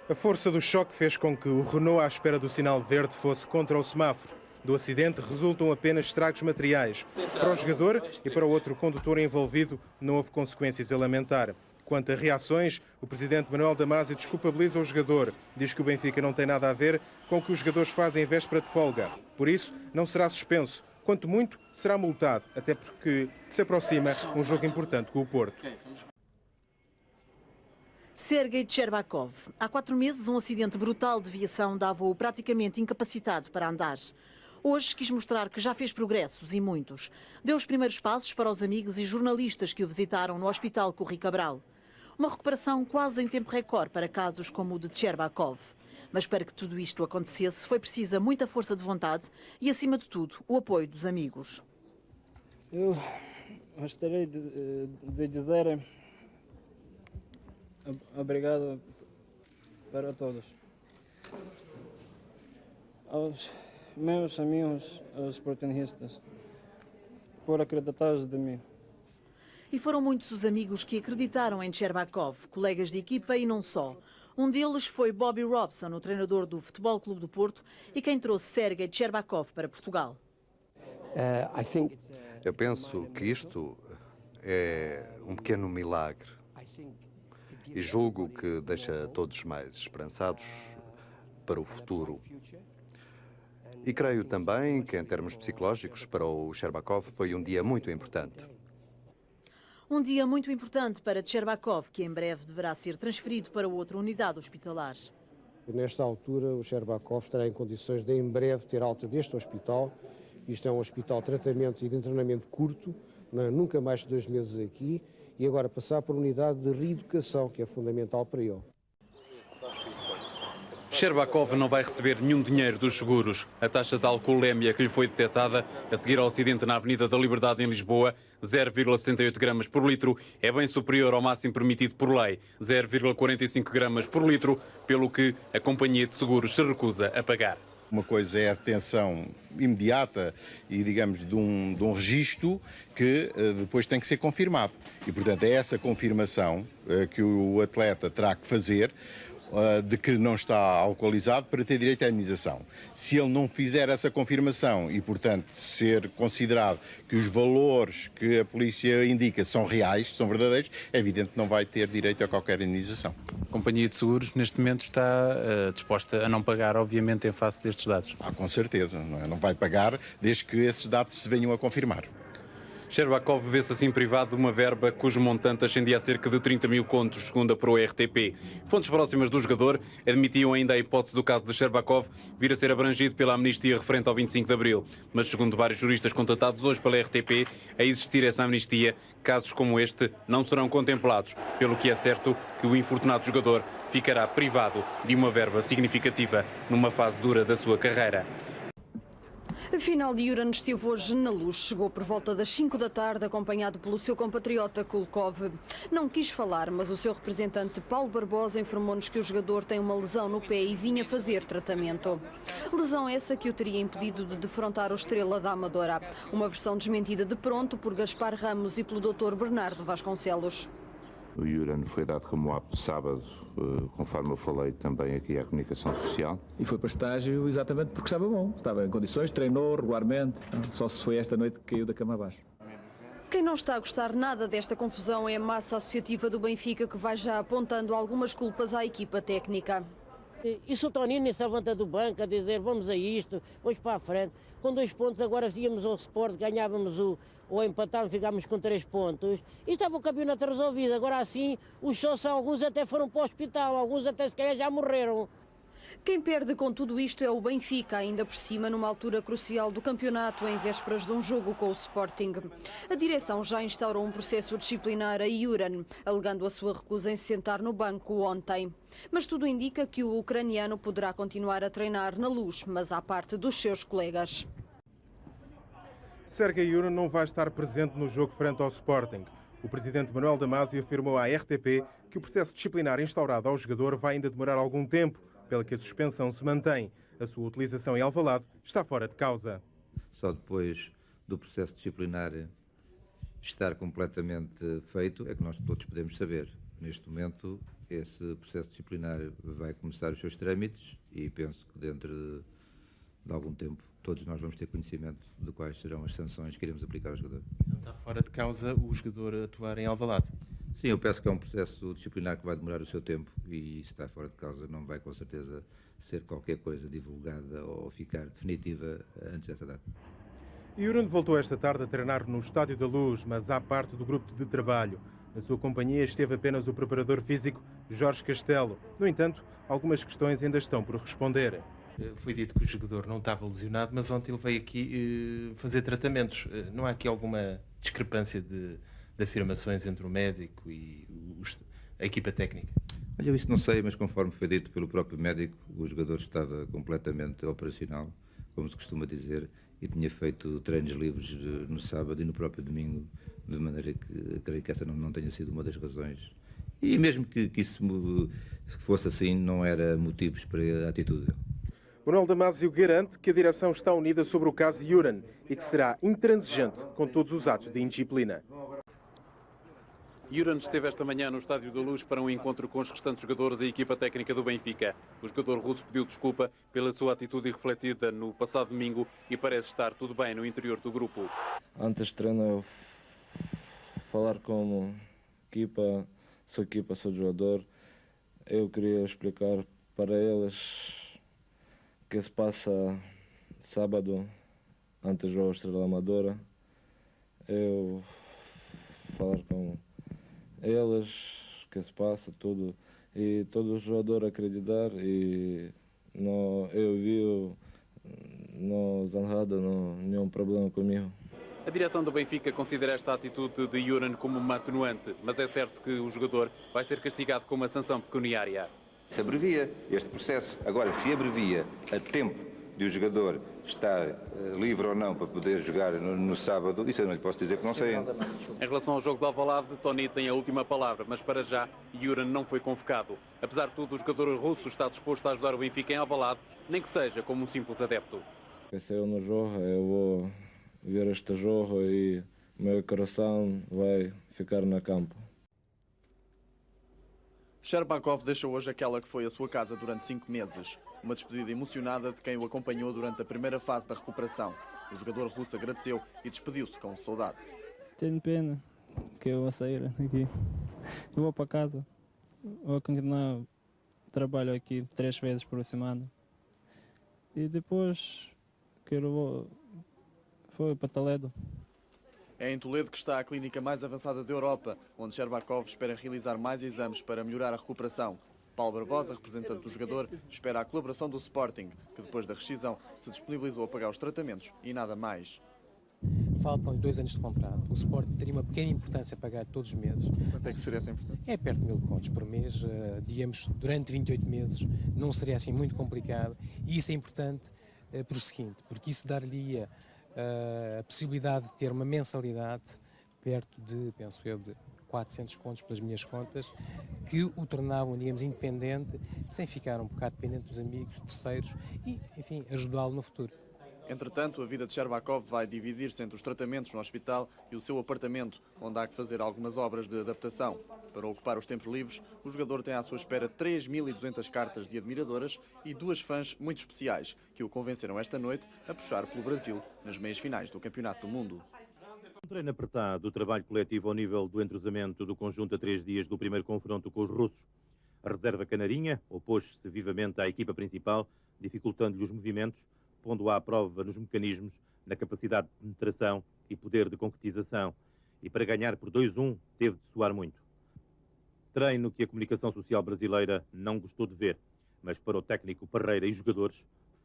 Speaker 7: A força do choque fez com que o Renault, à espera do sinal verde, fosse contra o semáforo. Do acidente resultam apenas estragos materiais. Para o jogador e para o outro condutor envolvido não houve consequências a lamentar. Quanto a reações, o presidente Manuel Damasio desculpabiliza o jogador. Diz que o Benfica não tem nada a ver com o que os jogadores fazem em véspera de folga. Por isso, não será suspenso. Quanto muito, será multado, até porque se aproxima um jogo importante com o Porto.
Speaker 21: Sergei Shcherbakov. Há 4 meses, um acidente brutal de viação dava-o praticamente incapacitado para andar. Hoje quis mostrar que já fez progressos e muitos. Deu os primeiros passos para os amigos e jornalistas que o visitaram no Hospital Corri Cabral. Uma recuperação quase em tempo recorde para casos como o de Shcherbakov. Mas para que tudo isto acontecesse, foi precisa muita força de vontade e, acima de tudo, o apoio dos amigos.
Speaker 13: Eu gostaria de dizer obrigado para todos. Aos meus amigos, os sportingistas, por acreditar de mim.
Speaker 21: E foram muitos os amigos que acreditaram em Shcherbakov, colegas de equipa e não só. Um deles foi Bobby Robson, o treinador do Futebol Clube do Porto e quem trouxe Sergei Shcherbakov para Portugal.
Speaker 10: Eu penso que isto é um pequeno milagre e julgo que deixa todos mais esperançados para o futuro. E creio também que, em termos psicológicos, para o Shcherbakov foi um dia muito importante.
Speaker 21: Um dia muito importante para Shcherbakov, que em breve deverá ser transferido para outra unidade hospitalar.
Speaker 14: Nesta altura, o Shcherbakov estará em condições de, em breve, ter alta deste hospital. Isto é um hospital de tratamento e de internamento curto, nunca mais de 2 meses aqui, e agora passar por uma unidade de reeducação, que é fundamental para ele.
Speaker 16: Shcherbakov não vai receber nenhum dinheiro dos seguros. A taxa de alcoolemia que lhe foi detectada a seguir ao acidente na Avenida da Liberdade em Lisboa, 0,78 gramas por litro, é bem superior ao máximo permitido por lei, 0,45 gramas por litro, pelo que a companhia de seguros se recusa a pagar.
Speaker 17: Uma coisa é a detenção imediata e, digamos, de um registro que depois tem que ser confirmado. E, portanto, é essa confirmação que o atleta terá que fazer de que não está alcoolizado para ter direito à indenização. Se ele não fizer essa confirmação e, portanto, ser considerado que os valores que a polícia indica são reais, são verdadeiros, é evidente que não vai ter direito a qualquer indenização.
Speaker 18: A companhia de seguros, neste momento, está disposta a não pagar, obviamente, em face destes dados.
Speaker 17: Com certeza, não vai pagar desde que esses dados se venham a confirmar.
Speaker 16: Shcherbakov vê-se assim privado de uma verba cujo montante ascendia a cerca de 30 mil contos, segundo a ProRTP. Fontes próximas do jogador admitiam ainda a hipótese do caso de Shcherbakov vir a ser abrangido pela amnistia referente ao 25 de abril. Mas, segundo vários juristas contatados hoje pela RTP, a existir essa amnistia, casos como este não serão contemplados, pelo que é certo que o infortunado jogador ficará privado de uma verba significativa numa fase dura da sua carreira.
Speaker 19: A final de Yuran esteve hoje na Luz. Chegou por volta das 5 da tarde, acompanhado pelo seu compatriota Kulkov. Não quis falar, mas o seu representante Paulo Barbosa informou-nos que o jogador tem uma lesão no pé e vinha fazer tratamento. Lesão essa que o teria impedido de defrontar o Estrela da Amadora. Uma versão desmentida de pronto por Gaspar Ramos e pelo Dr. Bernardo Vasconcelos.
Speaker 28: O Yuran foi dado como apto sábado, conforme eu falei também aqui à comunicação social.
Speaker 29: E foi para estágio exatamente porque estava bom, estava em condições, treinou regularmente, só se foi esta noite que caiu da cama abaixo.
Speaker 19: Quem não está a gostar nada desta confusão é a massa associativa do Benfica, que vai já apontando algumas culpas à equipa técnica.
Speaker 30: E se o Tonini se levanta do banco a dizer vamos a isto, vamos para a frente, com 2 pontos agora íamos ao Sport, ganhávamos ou empatávamos, ficámos com 3 pontos e estava o campeonato resolvido. Agora assim, os sócios, alguns até foram para o hospital, alguns até se calhar já morreram.
Speaker 19: Quem perde com tudo isto é o Benfica, ainda por cima numa altura crucial do campeonato, em vésperas de um jogo com o Sporting. A direção já instaurou um processo disciplinar a Yuran, alegando a sua recusa em se sentar no banco ontem. Mas tudo indica que o ucraniano poderá continuar a treinar na Luz, mas à parte dos seus colegas.
Speaker 7: Sergei Yuran não vai estar presente no jogo frente ao Sporting. O presidente Manuel Damasio afirmou à RTP que o processo disciplinar instaurado ao jogador vai ainda demorar algum tempo, pela que a suspensão se mantém. A sua utilização em Alvalade está fora de causa.
Speaker 1: Só depois do processo disciplinar estar completamente feito é que nós todos podemos saber. Neste momento, esse processo disciplinar vai começar os seus trâmites e penso que dentro de algum tempo todos nós vamos ter conhecimento de quais serão as sanções que iremos aplicar ao jogador.
Speaker 7: Não está fora de causa o jogador atuar em Alvalade?
Speaker 1: Sim, eu penso que é um processo disciplinar que vai demorar o seu tempo e isso está fora de causa, não vai com certeza ser qualquer coisa divulgada ou ficar definitiva antes dessa data.
Speaker 7: Yuran voltou esta tarde a treinar no Estádio da Luz, mas à parte do grupo de trabalho. Na sua companhia esteve apenas o preparador físico Jorge Castelo. No entanto, algumas questões ainda estão por responder. Foi dito que o jogador não estava lesionado, mas ontem ele veio aqui fazer tratamentos. Não há aqui alguma discrepância de afirmações entre o médico e a equipa técnica?
Speaker 1: Olha, eu isso não sei, mas conforme foi dito pelo próprio médico, o jogador estava completamente operacional, como se costuma dizer, e tinha feito treinos livres no sábado e no próprio domingo, de maneira que creio que essa não tenha sido uma das razões. E mesmo que isso fosse assim, não era motivos para a atitude dele.
Speaker 7: Manuel Damasio garante que a direção está unida sobre o caso Yuran e que será intransigente com todos os atos de indisciplina.
Speaker 16: Yuran esteve esta manhã no Estádio da Luz para um encontro com os restantes jogadores e equipa técnica do Benfica. O jogador russo pediu desculpa pela sua atitude irrefletida no passado domingo e parece estar tudo bem no interior do grupo.
Speaker 2: Antes de treino, eu falar com a equipa, sou jogador. Eu queria explicar para eles o que se passa sábado antes do jogo Estrela Amadora. Eu falar com eles o que se passa, tudo, e todo o jogador acreditar e eu vi no Zanrada, nenhum problema comigo.
Speaker 16: A direção do Benfica considera esta atitude de Yuran como uma atenuante, mas é certo que o jogador vai ser castigado com uma sanção pecuniária.
Speaker 1: Se abrevia este processo. Agora, se abrevia a tempo de o jogador estar livre ou não para poder jogar no sábado, isso eu não lhe posso dizer que não sei.
Speaker 16: Em relação ao jogo de Alvalade, Tony tem a última palavra, mas para já, Yuran não foi convocado. Apesar de tudo, o jogador russo está disposto a ajudar o Benfica em Alvalade, nem que seja como um simples adepto.
Speaker 2: Se eu no jogo, eu vou ver este jogo e meu coração vai ficar no campo.
Speaker 6: Sherbakov deixou hoje aquela que foi a sua casa durante 5 meses. Uma despedida emocionada de quem o acompanhou durante a primeira fase da recuperação. O jogador russo agradeceu e despediu-se com saudade.
Speaker 13: Tenho pena que eu vou sair aqui. Eu vou para casa. Vou continuar trabalho aqui 3 vezes por semana. E depois vou para Toledo.
Speaker 6: É em Toledo que está a clínica mais avançada da Europa, onde Sherbakov espera realizar mais exames para melhorar a recuperação. Paulo Barbosa, representante do jogador, espera a colaboração do Sporting, que depois da rescisão se disponibilizou a pagar os tratamentos e nada mais.
Speaker 12: Faltam-lhe 2 anos de contrato. O Sporting teria uma pequena importância a pagar todos os meses.
Speaker 6: Quanto é que seria essa importância?
Speaker 12: É perto de 1000 contos por mês, digamos, durante 28 meses. Não seria assim muito complicado. E isso é importante por o seguinte, porque isso dar-lhe a possibilidade de ter uma mensalidade perto de, penso eu, de 400 contos pelas minhas contas, que o tornavam, digamos, independente, sem ficar um bocado dependente dos amigos, terceiros e, enfim, ajudá-lo no futuro.
Speaker 6: Entretanto, a vida de Sherbakov vai dividir-se entre os tratamentos no hospital e o seu apartamento, onde há que fazer algumas obras de adaptação. Para ocupar os tempos livres, o jogador tem à sua espera 3.200 cartas de admiradoras e 2 fãs muito especiais, que o convenceram esta noite a puxar pelo Brasil nas meias finais do Campeonato do Mundo.
Speaker 20: Um treino apertado, o trabalho coletivo ao nível do entrosamento do conjunto a 3 dias do primeiro confronto com os russos. A reserva canarinha opôs-se vivamente à equipa principal, dificultando-lhe os movimentos, pondo-a à prova nos mecanismos, na capacidade de penetração e poder de concretização. E para ganhar por 2-1 teve de suar muito. Treino que a comunicação social brasileira não gostou de ver, mas para o técnico Parreira e jogadores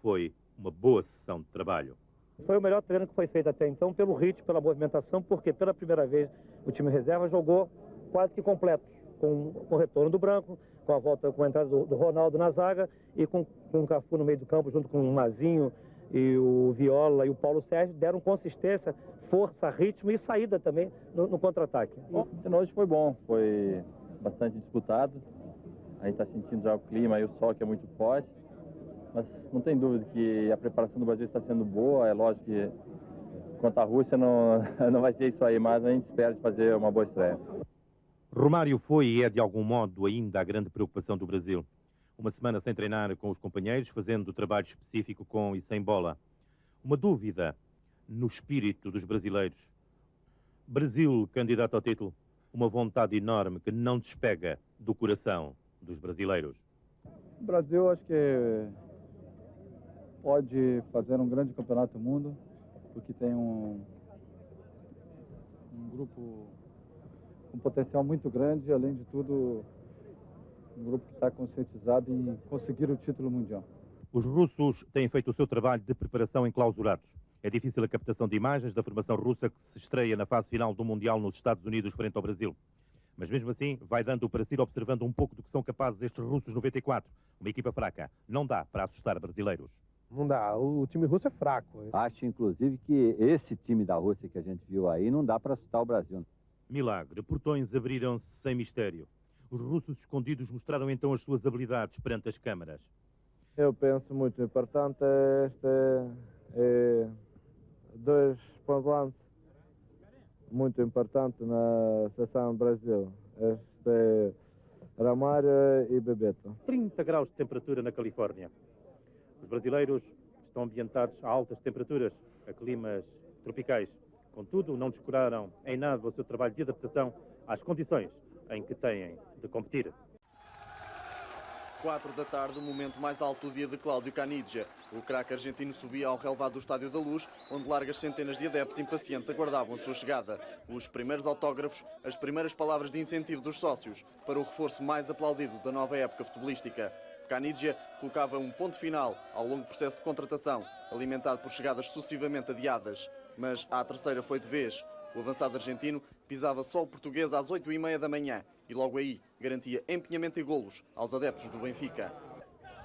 Speaker 20: foi uma boa sessão de trabalho.
Speaker 23: Foi o melhor treino que foi feito até então, pelo ritmo, pela movimentação, porque pela primeira vez o time reserva jogou quase que completo, com o retorno do Branco, com a volta, com a entrada do Ronaldo na zaga e com o Cafu no meio do campo, junto com o Mazinho e o Viola e o Paulo Sérgio, deram consistência, força, ritmo e saída também no contra-ataque.
Speaker 4: De noite foi bom, foi bastante disputado. A gente está sentindo já o clima e o sol que é muito forte. Mas não tem dúvida que a preparação do Brasil está sendo boa. É lógico que contra a Rússia não vai ser isso aí, mas a gente espera de fazer uma boa estreia.
Speaker 20: Romário foi e é de algum modo ainda a grande preocupação do Brasil. Uma semana sem treinar com os companheiros, fazendo trabalho específico com e sem bola. Uma dúvida no espírito dos brasileiros. Brasil, candidato ao título, uma vontade enorme que não despega do coração dos brasileiros.
Speaker 29: O Brasil, acho que pode fazer um grande campeonato do mundo, porque tem um grupo com potencial muito grande e, além de tudo, um grupo que está conscientizado em conseguir o título mundial.
Speaker 20: Os russos têm feito o seu trabalho de preparação enclausurados. É difícil a captação de imagens da formação russa que se estreia na fase final do Mundial nos Estados Unidos frente ao Brasil. Mas mesmo assim, vai dando para se ir observando um pouco do que são capazes estes russos 94. Uma equipa fraca. Não dá para assustar brasileiros.
Speaker 5: Não dá. O time russo é fraco.
Speaker 8: Acho, inclusive, que esse time da Rússia que a gente viu aí não dá para assustar o Brasil.
Speaker 20: Milagre. Portões abriram-se sem mistério. Os russos escondidos mostraram então as suas habilidades perante as câmaras.
Speaker 2: Eu penso muito importante dois pontos de lança muito importante na seleção do Brasil. Este é Romário e Bebeto.
Speaker 20: 30 graus de temperatura na Califórnia. Os brasileiros estão ambientados a altas temperaturas, a climas tropicais. Contudo, não descuraram em nada o seu trabalho de adaptação às condições em que têm de competir.
Speaker 6: 4 da tarde, o momento mais alto do dia de Cláudio Caniggia. O craque argentino subia ao relvado do Estádio da Luz, onde largas centenas de adeptos impacientes aguardavam a sua chegada. Os primeiros autógrafos, as primeiras palavras de incentivo dos sócios para o reforço mais aplaudido da nova época futebolística. Caniggia colocava um ponto final ao longo processo de contratação, alimentado por chegadas sucessivamente adiadas. Mas a terceira foi de vez. O avançado argentino pisava solo português às 8h30 da manhã e logo aí garantia empenhamento e golos aos adeptos do Benfica.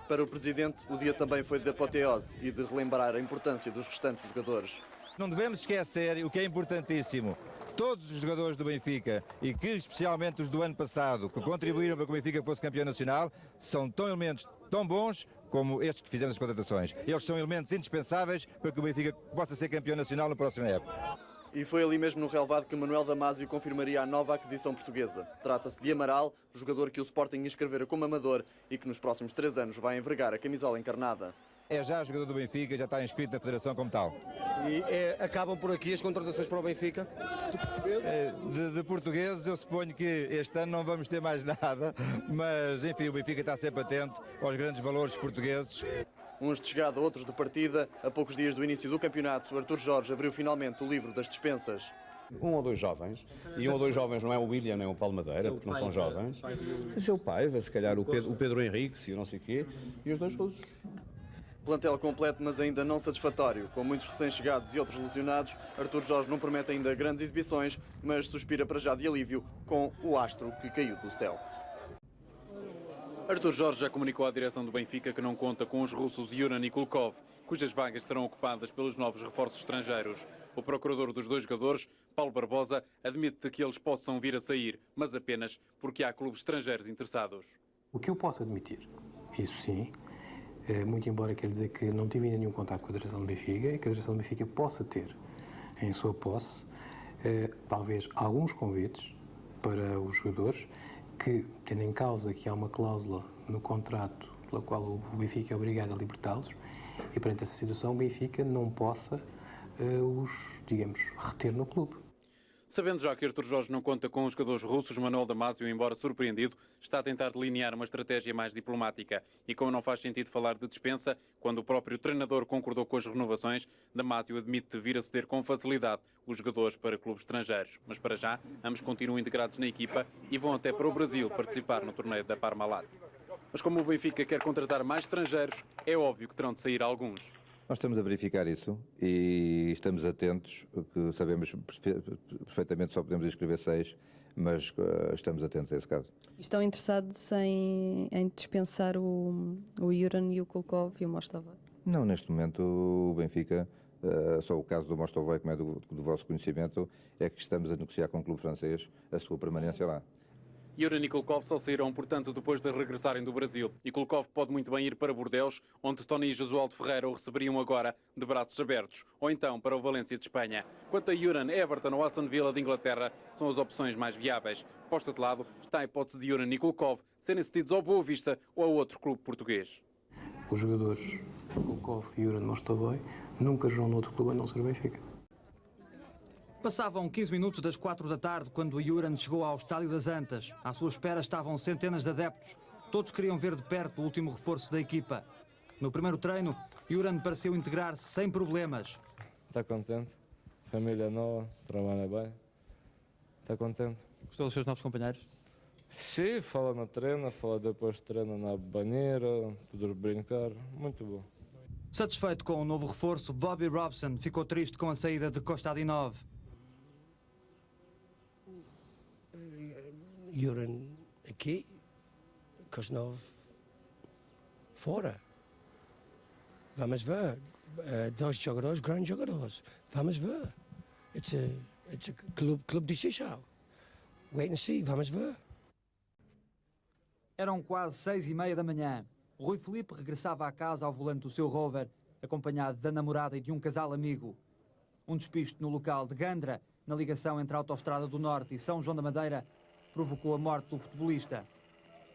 Speaker 6: Para o presidente, o dia também foi de apoteose e de relembrar a importância dos restantes jogadores.
Speaker 9: Não devemos esquecer o que é importantíssimo. Todos os jogadores do Benfica, e que especialmente os do ano passado, que contribuíram para que o Benfica fosse campeão nacional, são tão elementos tão bons como estes que fizemos as contratações. Eles são elementos indispensáveis para que o Benfica possa ser campeão nacional na próxima época.
Speaker 6: E foi ali mesmo no relvado que Manuel Damasio confirmaria a nova aquisição portuguesa. Trata-se de Amaral, jogador que o Sporting inscrevera como amador e que nos próximos 3 anos vai envergar a camisola encarnada.
Speaker 9: É já jogador do Benfica, já está inscrito na Federação como tal.
Speaker 15: E acabam por aqui as contratações para o Benfica?
Speaker 9: De portugueses, eu suponho que este ano não vamos ter mais nada, mas enfim, o Benfica está sempre atento aos grandes valores portugueses.
Speaker 6: Uns de chegada, outros de partida. A poucos dias do início do campeonato, Artur Jorge abriu finalmente o livro das dispensas.
Speaker 22: 1 ou 2 jovens, e 1 ou 2 jovens não é o William nem o Paulo Madeira, porque não são jovens. O seu pai, se calhar o Pedro Henrique, e não sei o quê, e os 2 russos.
Speaker 6: Plantel completo, mas ainda não satisfatório. Com muitos recém-chegados e outros lesionados, Artur Jorge não promete ainda grandes exibições, mas suspira para já de alívio com o astro que caiu do céu.
Speaker 16: Artur Jorge já comunicou à direção do Benfica que não conta com os russos Yuran e Kulkov, cujas vagas serão ocupadas pelos novos reforços estrangeiros. O procurador dos 2 jogadores, Paulo Barbosa, admite que eles possam vir a sair, mas apenas porque há clubes estrangeiros interessados.
Speaker 12: O que eu posso admitir, isso sim, muito embora quer dizer que não tive ainda nenhum contato com a direção do Benfica e que a direção do Benfica possa ter em sua posse, talvez alguns convites para os jogadores que, tendo em causa que há uma cláusula no contrato pela qual o Benfica é obrigado a libertá-los, e perante essa situação o Benfica não possa os, digamos, reter no clube.
Speaker 16: Sabendo já que Artur Jorge não conta com os jogadores russos, Manuel Damasio, embora surpreendido, está a tentar delinear uma estratégia mais diplomática. E como não faz sentido falar de dispensa, quando o próprio treinador concordou com as renovações, Damasio admite vir a ceder com facilidade os jogadores para clubes estrangeiros. Mas para já, ambos continuam integrados na equipa e vão até para o Brasil participar no torneio da Parmalat. Mas como o Benfica quer contratar mais estrangeiros, é óbvio que terão de sair alguns.
Speaker 1: Nós estamos a verificar isso e estamos atentos, que sabemos perfeitamente só podemos inscrever 6, mas estamos atentos a esse caso.
Speaker 19: Estão interessados em dispensar o Yuran e o Kulkov e o Mostavar?
Speaker 1: Não, neste momento o Benfica só o caso do Mostovoi, como é do vosso conhecimento, é que estamos a negociar com o clube francês a sua permanência lá.
Speaker 16: Yuran e Kulkov só saíram, portanto, depois de regressarem do Brasil. E Kulkov pode muito bem ir para Bordeaux, onde Tony e Jesualdo Ferreira o receberiam agora de braços abertos, ou então para o Valência de Espanha. Quanto a Yuran, Everton ou Aston Villa de Inglaterra são as opções mais viáveis. Posta de lado está a hipótese de Yuran e Kulkov serem cedidos ao Boa Vista ou a outro clube português.
Speaker 3: Os jogadores Kulkov e Yuran Mostovoi nunca jogam noutro clube a não ser Benfica.
Speaker 10: Passavam 15 minutos das 4 da tarde quando o Yuran chegou ao Estádio das Antas. À sua espera estavam centenas de adeptos. Todos queriam ver de perto o último reforço da equipa. No primeiro treino, Yuran pareceu integrar-se sem problemas.
Speaker 2: Está contente, família nova, trabalha bem, está contente.
Speaker 10: Gostou dos seus novos companheiros?
Speaker 2: Sim, fala no treino, fala depois do treino na banheira, poder brincar, muito bom.
Speaker 10: Satisfeito com o novo reforço, Bobby Robson ficou triste com a saída de Kostadinov.
Speaker 11: Yuran aqui, Kostadinov fora. Vamos ver. Dois jogadores, grandes jogadores. Vamos ver. It's a clube de Seixal. Wait and see, vamos ver.
Speaker 10: Eram quase 6h30 da manhã. Rui Filipe regressava à casa ao volante do seu Rover, acompanhado da namorada e de um casal amigo. Um despiste no local de Gandra, na ligação entre a Autostrada do Norte e São João da Madeira, provocou a morte do futebolista.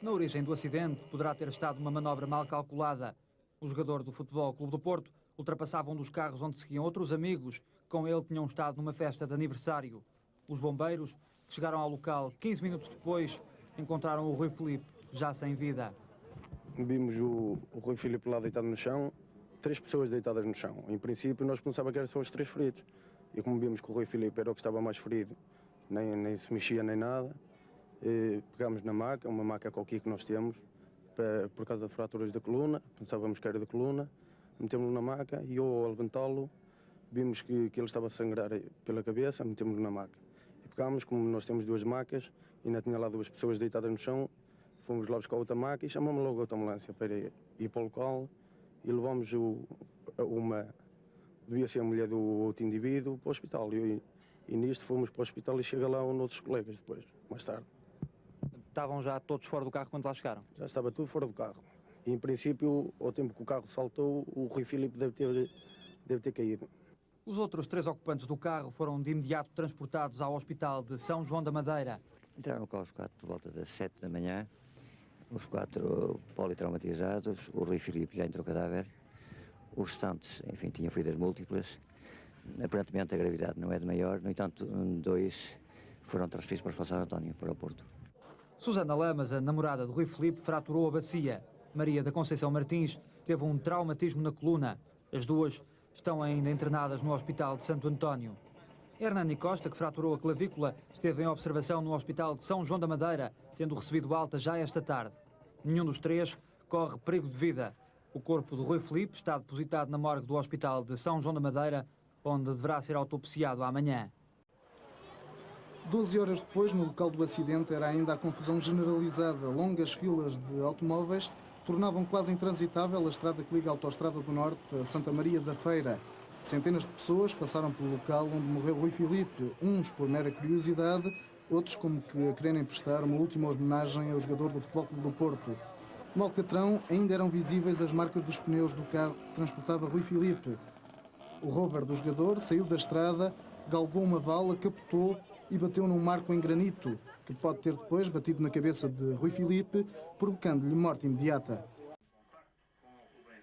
Speaker 10: Na origem do acidente poderá ter estado uma manobra mal calculada. O jogador do Futebol Clube do Porto ultrapassava um dos carros onde seguiam outros amigos que com ele tinham estado numa festa de aniversário. Os bombeiros, que chegaram ao local 15 minutos depois, encontraram o Rui Filipe já sem vida.
Speaker 14: Vimos o Rui Filipe lá deitado no chão, 3 pessoas deitadas no chão. Em princípio nós pensávamos que eram só os 3 feridos. E como vimos que o Rui Filipe era o que estava mais ferido, nem se mexia nem nada, pegámos na maca, uma maca coqui que nós temos, por causa de fraturas da coluna, pensávamos que era da coluna, metemos-lo na maca e ao levantá-lo vimos que ele estava a sangrar pela cabeça, metemos-lo na maca. E pegámos, como nós temos 2 macas, e ainda tinha lá 2 pessoas deitadas no chão, fomos lá buscar outra maca e chamamos logo a ambulância para ir para o local e levamos devia ser a mulher do outro indivíduo, para o hospital. E nisto fomos para o hospital e chega lá outros colegas depois, mais tarde.
Speaker 10: Estavam já todos fora do carro quando lá chegaram?
Speaker 14: Já estava tudo fora do carro. E, em princípio, ao tempo que o carro saltou, o Rui Filipe deve ter caído.
Speaker 10: Os outros 3 ocupantes do carro foram de imediato transportados ao hospital de São João da Madeira.
Speaker 18: Entraram cá os 4 por volta das 7 da manhã, os 4 politraumatizados, o Rui Filipe já entrou cadáver, os restantes, enfim, tinham feridas múltiplas. Aparentemente a gravidade não é de maior, no entanto, 2 foram transferidos para o Hospital Santo António, para o Porto.
Speaker 10: Susana Lamas, a namorada de Rui Filipe, fraturou a bacia. Maria da Conceição Martins teve um traumatismo na coluna. As duas estão ainda internadas no Hospital de Santo António. Hernani Costa, que fraturou a clavícula, esteve em observação no Hospital de São João da Madeira, tendo recebido alta já esta tarde. Nenhum dos 3 corre perigo de vida. O corpo de Rui Filipe está depositado na morgue do Hospital de São João da Madeira, onde deverá ser autopsiado amanhã.
Speaker 21: 12 horas depois, no local do acidente, era ainda a confusão generalizada. Longas filas de automóveis tornavam quase intransitável a estrada que liga a Autostrada do Norte a Santa Maria da Feira. Centenas de pessoas passaram pelo local onde morreu Rui Filipe, uns por mera curiosidade, outros como que a quererem prestar uma última homenagem ao jogador do Futebol Clube do Porto. No Alcatrão ainda eram visíveis as marcas dos pneus do carro que transportava Rui Filipe. O rover do jogador saiu da estrada, galgou uma vala, capotou e bateu num marco em granito, que pode ter depois batido na cabeça de Rui Filipe, provocando-lhe morte imediata.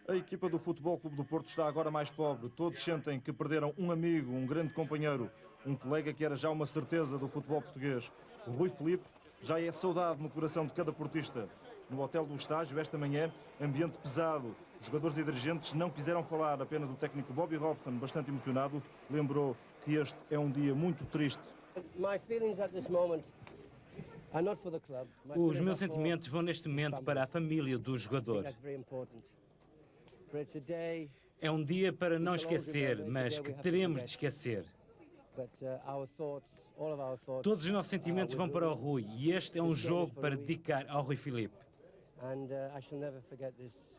Speaker 24: A equipa do Futebol Clube do Porto está agora mais pobre. Todos sentem que perderam um amigo, um grande companheiro, um colega que era já uma certeza do futebol português. O Rui Filipe já é saudade no coração de cada portista. No hotel do estágio, esta manhã, ambiente pesado. Os jogadores e dirigentes não quiseram falar, apenas o técnico Bobby Robson, bastante emocionado, lembrou que este é um dia muito triste.
Speaker 25: Os meus sentimentos vão neste momento para a família do jogador. É um dia para não esquecer, mas que teremos de esquecer. Todos os nossos sentimentos vão para o Rui e este é um jogo para dedicar ao Rui Filipe.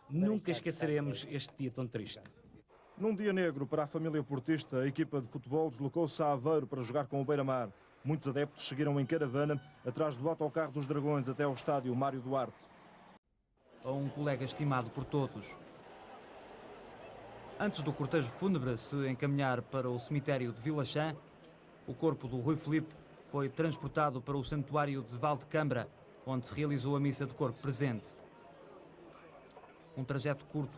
Speaker 25: Nunca esqueceremos este dia tão triste.
Speaker 24: Num dia negro para a família portista, a equipa de futebol deslocou-se a Aveiro para jogar com o Beira-Mar. Muitos adeptos seguiram em caravana atrás do autocarro dos Dragões até ao estádio Mário Duarte.
Speaker 10: A um colega estimado por todos. Antes do cortejo fúnebre se encaminhar para o cemitério de Vilachã, o corpo do Rui Filipe foi transportado para o santuário de Valdecambra, onde se realizou a missa de corpo presente. Um trajeto curto,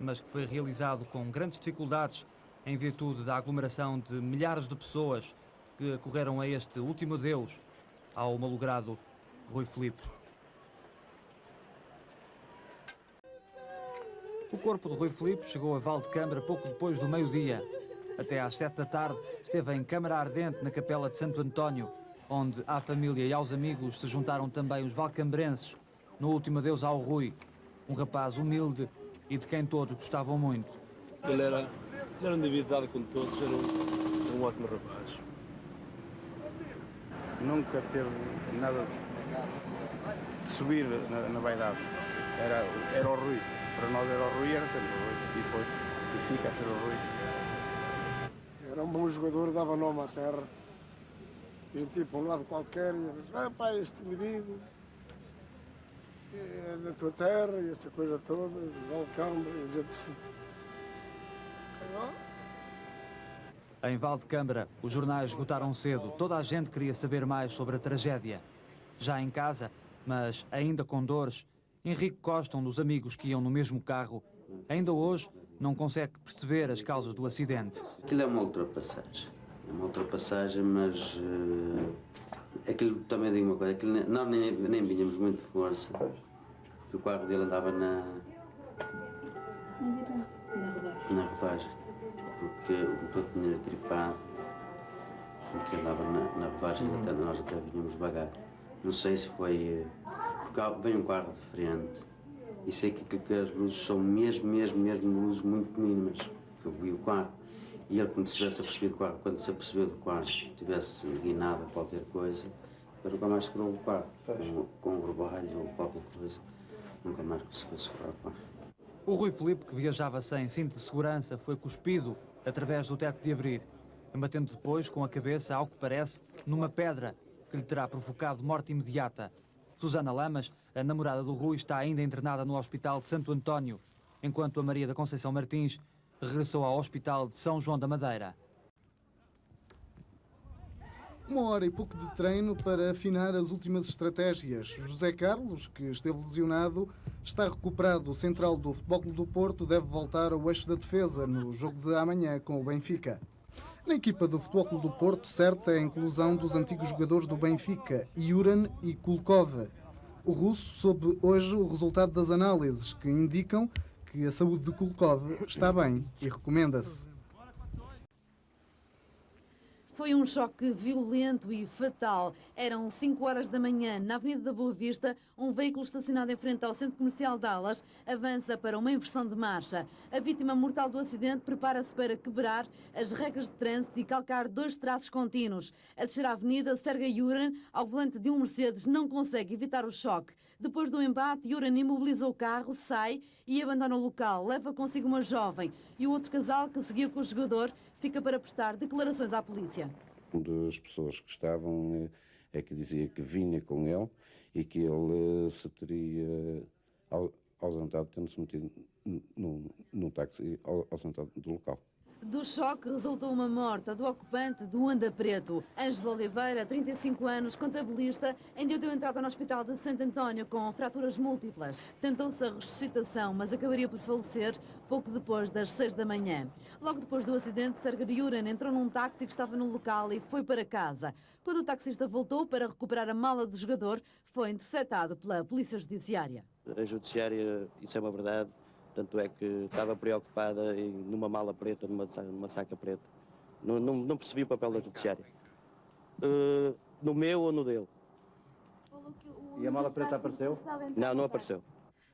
Speaker 10: mas que foi realizado com grandes dificuldades em virtude da aglomeração de milhares de pessoas que acorreram a este último adeus ao malogrado Rui Filipe. O corpo de Rui Filipe chegou a Valdecambra pouco depois do meio-dia. Até às 7 da tarde esteve em câmara ardente na capela de Santo António, onde à família e aos amigos se juntaram também os valcambrenses, no último adeus ao Rui, um rapaz humilde e de quem todos gostavam muito.
Speaker 5: Ele era um indivíduo dado com todos, era um ótimo rapaz.
Speaker 4: Nunca teve nada de subir na vaidade. Era o Rui. Para nós era o Rui, era sempre o Rui. E foi. E fica a ser o Rui.
Speaker 7: Era um bom jogador, dava nome à terra. A gente ia para um lado qualquer e ia, pá, este indivíduo é da tua terra e esta coisa toda, de Valcambra, e a gente se...
Speaker 10: Em Valdecambra, os jornais esgotaram cedo. Toda a gente queria saber mais sobre a tragédia. Já em casa, mas ainda com dores, Henrique Costa, um dos amigos que iam no mesmo carro, ainda hoje não consegue perceber as causas do acidente.
Speaker 13: Aquilo é uma ultrapassagem. É uma ultrapassagem, mas aquilo também digo uma coisa, aquilo, nós nem vinhamos muito de força, porque o carro dele andava na rodagem, porque o motor tinha tripado, porque andava na rodagem, nós até vinhamos devagar. Não sei se foi porque vem um carro de frente e sei que as luzes são mesmo luzes muito mínimas, que eu vi o carro. E ele, quando se tivesse apercebido do carro, quando se apercebeu do carro, tivesse guinado ou qualquer coisa, ele nunca mais segurou o carro, com um rebalho ou qualquer coisa, nunca mais conseguiu segurar o carro.
Speaker 10: O Rui Filipe, que viajava sem cinto de segurança, foi cuspido através do teto de abrir, embatendo depois com a cabeça, ao que parece, numa pedra que lhe terá provocado morte imediata. Susana Lamas, a namorada do Rui, está ainda internada no Hospital de Santo António, enquanto a Maria da Conceição Martins regressou ao Hospital de São João da Madeira.
Speaker 21: 1 hora e pouco de treino para afinar as últimas estratégias. José Carlos, que esteve lesionado, está recuperado. O central do Futebol Clube do Porto deve voltar ao eixo da defesa no jogo de amanhã com o Benfica. Na equipa do Futebol Clube do Porto, certa é a inclusão dos antigos jogadores do Benfica, Juran e Kulkov. O russo soube hoje o resultado das análises, que indicam que a saúde de Kulkov está bem e recomenda-se.
Speaker 17: Foi um choque violento e fatal. Eram 5 horas da manhã. Na Avenida da Boa Vista, um veículo estacionado em frente ao Centro Comercial Dallas avança para uma inversão de marcha. A vítima mortal do acidente prepara-se para quebrar as regras de trânsito e calcar 2 traços contínuos. A descer a avenida, Sergei Juran, ao volante de um Mercedes, não consegue evitar o choque. Depois do embate, Juran imobiliza o carro, sai e abandona o local. Leva consigo uma jovem e o outro casal que seguia com o jogador fica para prestar declarações à polícia.
Speaker 23: Uma das pessoas que estavam é que dizia que vinha com ele e que ele se teria ausentado, tendo-se metido num táxi ausentado do local.
Speaker 17: Do choque resultou uma morte, a do ocupante do Anda Preto. Ângelo Oliveira, 35 anos, contabilista, ainda deu entrada no Hospital de Santo António com fraturas múltiplas. Tentou-se a ressuscitação, mas acabaria por falecer pouco depois das 6 da manhã. Logo depois do acidente, Sergei Juran entrou num táxi que estava no local e foi para casa. Quando o taxista voltou para recuperar a mala do jogador, foi interceptado pela Polícia Judiciária.
Speaker 26: A Judiciária, isso é uma verdade. Tanto é que estava preocupada numa mala preta, numa saca preta. Não percebi o papel da Judiciária. No meu ou no dele.
Speaker 27: E a mala preta apareceu?
Speaker 26: Não apareceu.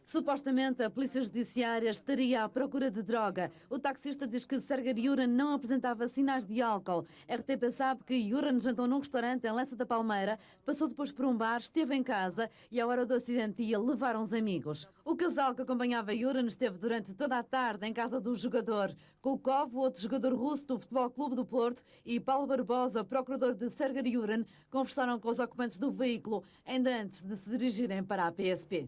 Speaker 17: Supostamente, a Polícia Judiciária estaria à procura de droga. O taxista diz que Sergei Yuran não apresentava sinais de álcool. RTP sabe que Yuran jantou num restaurante em Lessa da Palmeira, passou depois por um bar, esteve em casa e, à hora do acidente, ia levar uns amigos. O casal que acompanhava Yuran esteve durante toda a tarde em casa do jogador. Kulkov, o outro jogador russo do Futebol Clube do Porto, e Paulo Barbosa, procurador de Sergei Yuran, conversaram com os ocupantes do veículo, ainda antes de se dirigirem para a PSP.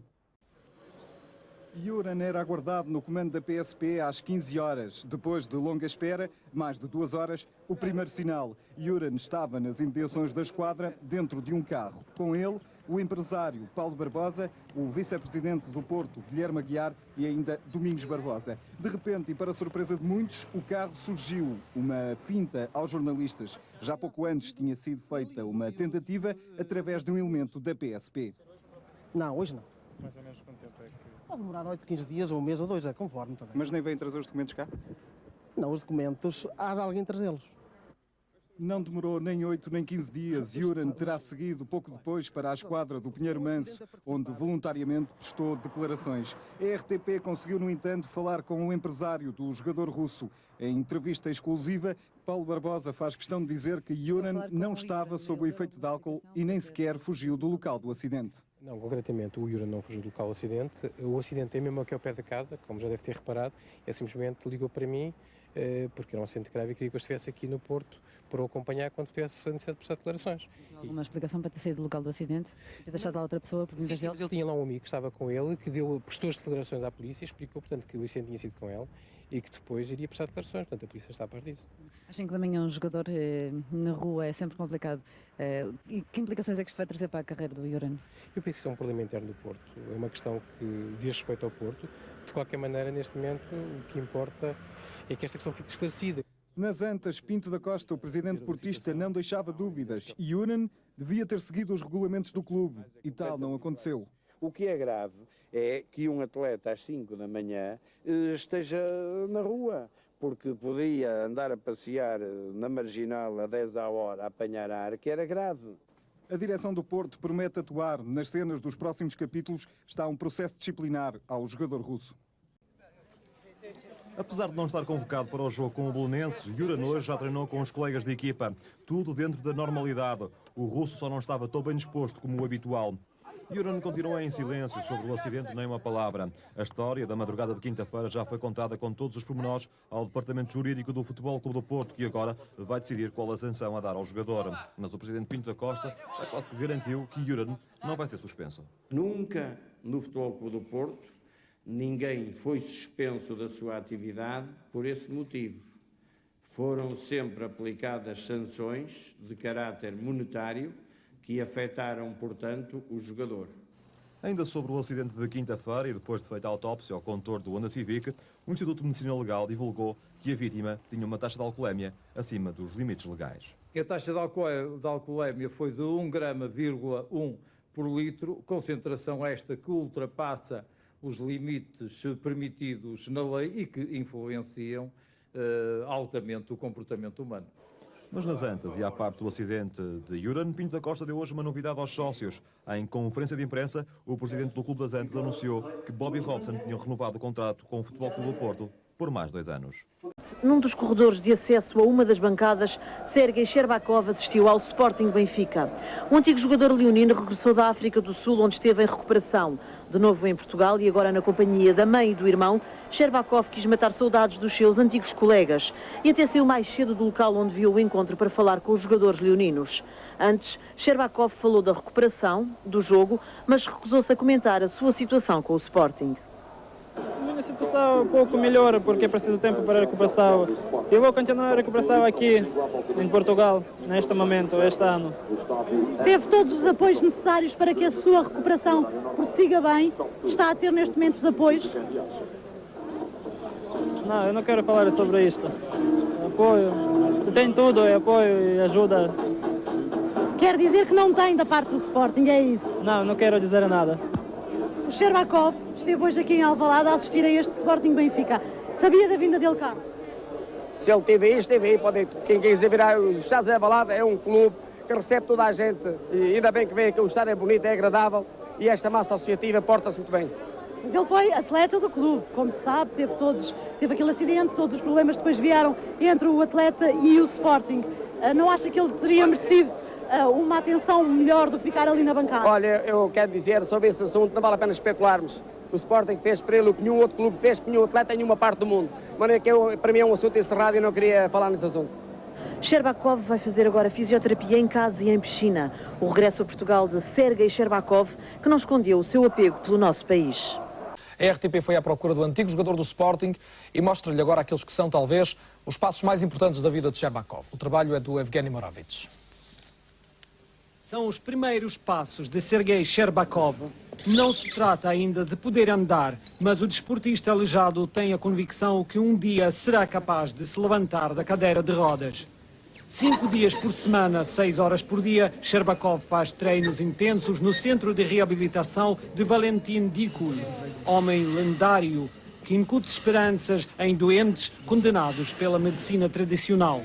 Speaker 6: Yuran era aguardado no comando da PSP às 15 horas. Depois de longa espera, mais de 2 horas, o primeiro sinal. Yuran estava nas imediações da esquadra, dentro de um carro. Com ele, o empresário Paulo Barbosa, o vice-presidente do Porto, Guilherme Aguiar, e ainda Domingos Barbosa. De repente, e para surpresa de muitos, o carro surgiu. Uma finta aos jornalistas. Já pouco antes tinha sido feita uma tentativa através de um elemento da PSP.
Speaker 8: Não, hoje não.
Speaker 6: Mais ou menos quanto tempo é que...
Speaker 8: Pode demorar 8, 15 dias, ou um mês, ou 2, é conforme também.
Speaker 6: Mas nem vêm trazer os documentos cá?
Speaker 8: Não, os documentos, há de alguém trazê-los.
Speaker 6: Não demorou nem 8 nem 15 dias. Yuran terá seguido pouco depois para a esquadra do Pinheiro Manso, onde voluntariamente prestou declarações. A RTP conseguiu, no entanto, falar com o empresário do jogador russo. Em entrevista exclusiva, Paulo Barbosa faz questão de dizer que Yuran não estava sob o efeito de álcool e nem sequer fugiu do local do acidente.
Speaker 12: Não, concretamente o Yuran não fugiu do local do acidente. O acidente é mesmo aqui ao pé da casa, como já deve ter reparado. Ele simplesmente ligou para mim, porque era um acidente grave e queria que eu estivesse aqui no Porto para o acompanhar quando tivesse a necessidade de prestar declarações.
Speaker 9: Alguma explicação para ter saído do local do acidente? Ter deixado lá outra pessoa por vir dele?
Speaker 12: Mas ele tinha lá um amigo que estava com ele, que prestou as declarações à polícia, explicou, portanto, que o acidente tinha sido com ele e que depois iria prestar declarações. Portanto, a polícia está a par disso.
Speaker 9: Às 5 da manhã um jogador na rua é sempre complicado. E que implicações é que isto vai trazer para a carreira do Yuran?
Speaker 12: Eu penso que isso é um problema interno do Porto. É uma questão que diz respeito ao Porto. De qualquer maneira, neste momento, o que importa é que esta questão fique esclarecida.
Speaker 6: Nas Antas, Pinto da Costa, o presidente portista, não deixava dúvidas. Yuran devia ter seguido os regulamentos do clube e tal não aconteceu.
Speaker 23: O que é grave é que um atleta às 5 da manhã esteja na rua, porque podia andar a passear na Marginal a 10 à hora a apanhar ar, que era grave.
Speaker 6: A direção do Porto promete atuar. Nas cenas dos próximos capítulos está um processo disciplinar ao jogador russo.
Speaker 24: Apesar de não estar convocado para o jogo com o Belenenses, Yuran hoje já treinou com os colegas de equipa. Tudo dentro da normalidade. O russo só não estava tão bem disposto como o habitual. Yuran continua em silêncio sobre o acidente, nem uma palavra. A história da madrugada de quinta-feira já foi contada com todos os pormenores ao Departamento Jurídico do Futebol Clube do Porto, que agora vai decidir qual a sanção a dar ao jogador. Mas o presidente Pinto da Costa já quase que garantiu que Yuran não vai ser suspenso.
Speaker 23: Nunca no Futebol Clube do Porto ninguém foi suspenso da sua atividade por esse motivo. Foram sempre aplicadas sanções de caráter monetário que afetaram, portanto, o jogador.
Speaker 24: Ainda sobre o acidente de quinta-feira e depois de feita a autópsia ao condutor do Honda Civic, o Instituto de Medicina Legal divulgou que a vítima tinha uma taxa de alcoolemia acima dos limites legais.
Speaker 15: A taxa de alcoolemia foi de 1,1 g por litro, concentração esta que ultrapassa os limites permitidos na lei e que influenciam altamente o comportamento humano.
Speaker 24: Mas nas Antas e à parte do acidente de Yuran, Pinto da Costa deu hoje uma novidade aos sócios. Em conferência de imprensa, o presidente do Clube das Antas anunciou que Bobby Robson tinha renovado o contrato com o Futebol Clube do Porto por mais 2 anos.
Speaker 20: Num dos corredores de acesso a uma das bancadas, Sergei Sherbakov assistiu ao Sporting Benfica. O antigo jogador leonino regressou da África do Sul, onde esteve em recuperação. De novo em Portugal e agora na companhia da mãe e do irmão, Sherbakov quis matar saudades dos seus antigos colegas e até saiu mais cedo do local onde viu o encontro para falar com os jogadores leoninos. Antes, Sherbakov falou da recuperação, do jogo, mas recusou-se a comentar a sua situação com o Sporting.
Speaker 22: A minha situação é um pouco melhor porque preciso de tempo para a recuperação. Eu vou continuar a recuperação aqui em Portugal, neste momento, este ano.
Speaker 27: Teve todos os apoios necessários para que a sua recuperação prossiga bem? Está a ter neste momento os apoios?
Speaker 22: Não, eu não quero falar sobre isto. Apoio, tem tudo, é apoio e ajuda.
Speaker 27: Quer dizer que não tem da parte do Sporting, é isso?
Speaker 22: Não, não quero dizer nada.
Speaker 27: O Sherbakov esteve hoje aqui em Alvalade a assistir a este Sporting Benfica. Sabia da vinda dele cá?
Speaker 28: Se ele esteve aí, pode, quem quiser virar os Estados de Alvalade é um clube que recebe toda a gente e ainda bem que vem que o estádio é bonito, é agradável e esta massa associativa porta-se muito bem.
Speaker 27: Mas ele foi atleta do clube, como se sabe, teve aquele acidente, todos os problemas depois vieram entre o atleta e o Sporting. Não acha que ele teria merecido uma atenção melhor do que ficar ali na bancada?
Speaker 28: Olha, eu quero dizer sobre esse assunto, não vale a pena especularmos. O Sporting fez para ele o que nenhum outro clube fez, para nenhum atleta em nenhuma parte do mundo. Mas é que para mim é um assunto encerrado e não queria falar nesse assunto.
Speaker 20: Sherbakov vai fazer agora fisioterapia em casa e em piscina. O regresso a Portugal de Sergei Sherbakov, que não escondeu o seu apego pelo nosso país.
Speaker 1: A RTP foi à procura do antigo jogador do Sporting e mostra-lhe agora aqueles que são, talvez, os passos mais importantes da vida de Sherbakov. O trabalho é do Evgeny Moravich.
Speaker 2: São os primeiros passos de Sergei Sherbakov. Não se trata ainda de poder andar, mas o desportista aleijado tem a convicção que um dia será capaz de se levantar da cadeira de rodas. 5 dias por semana, 6 horas por dia, Sherbakov faz treinos intensos no centro de reabilitação de Valentin Dikul, homem lendário que incute esperanças em doentes condenados pela medicina tradicional.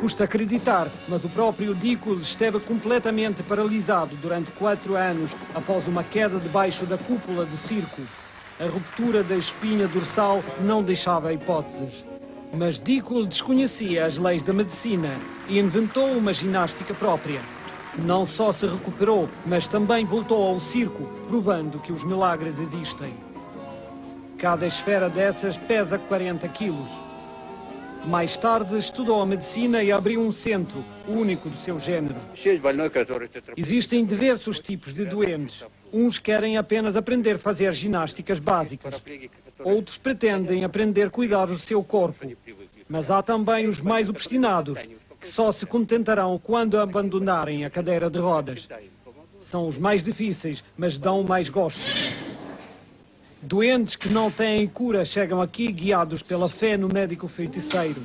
Speaker 2: Custa acreditar, mas o próprio Dikul esteve completamente paralisado durante 4 anos após uma queda debaixo da cúpula de circo. A ruptura da espinha dorsal não deixava hipóteses. Mas Dikul desconhecia as leis da medicina e inventou uma ginástica própria. Não só se recuperou, mas também voltou ao circo, provando que os milagres existem. Cada esfera dessas pesa 40 quilos. Mais tarde estudou a medicina e abriu um centro, único do seu género. Existem diversos tipos de doentes. Uns querem apenas aprender a fazer ginásticas básicas. Outros pretendem aprender a cuidar do seu corpo. Mas há também os mais obstinados, que só se contentarão quando abandonarem a cadeira de rodas. São os mais difíceis, mas dão mais gosto. Doentes que não têm cura chegam aqui guiados pela fé no médico feiticeiro.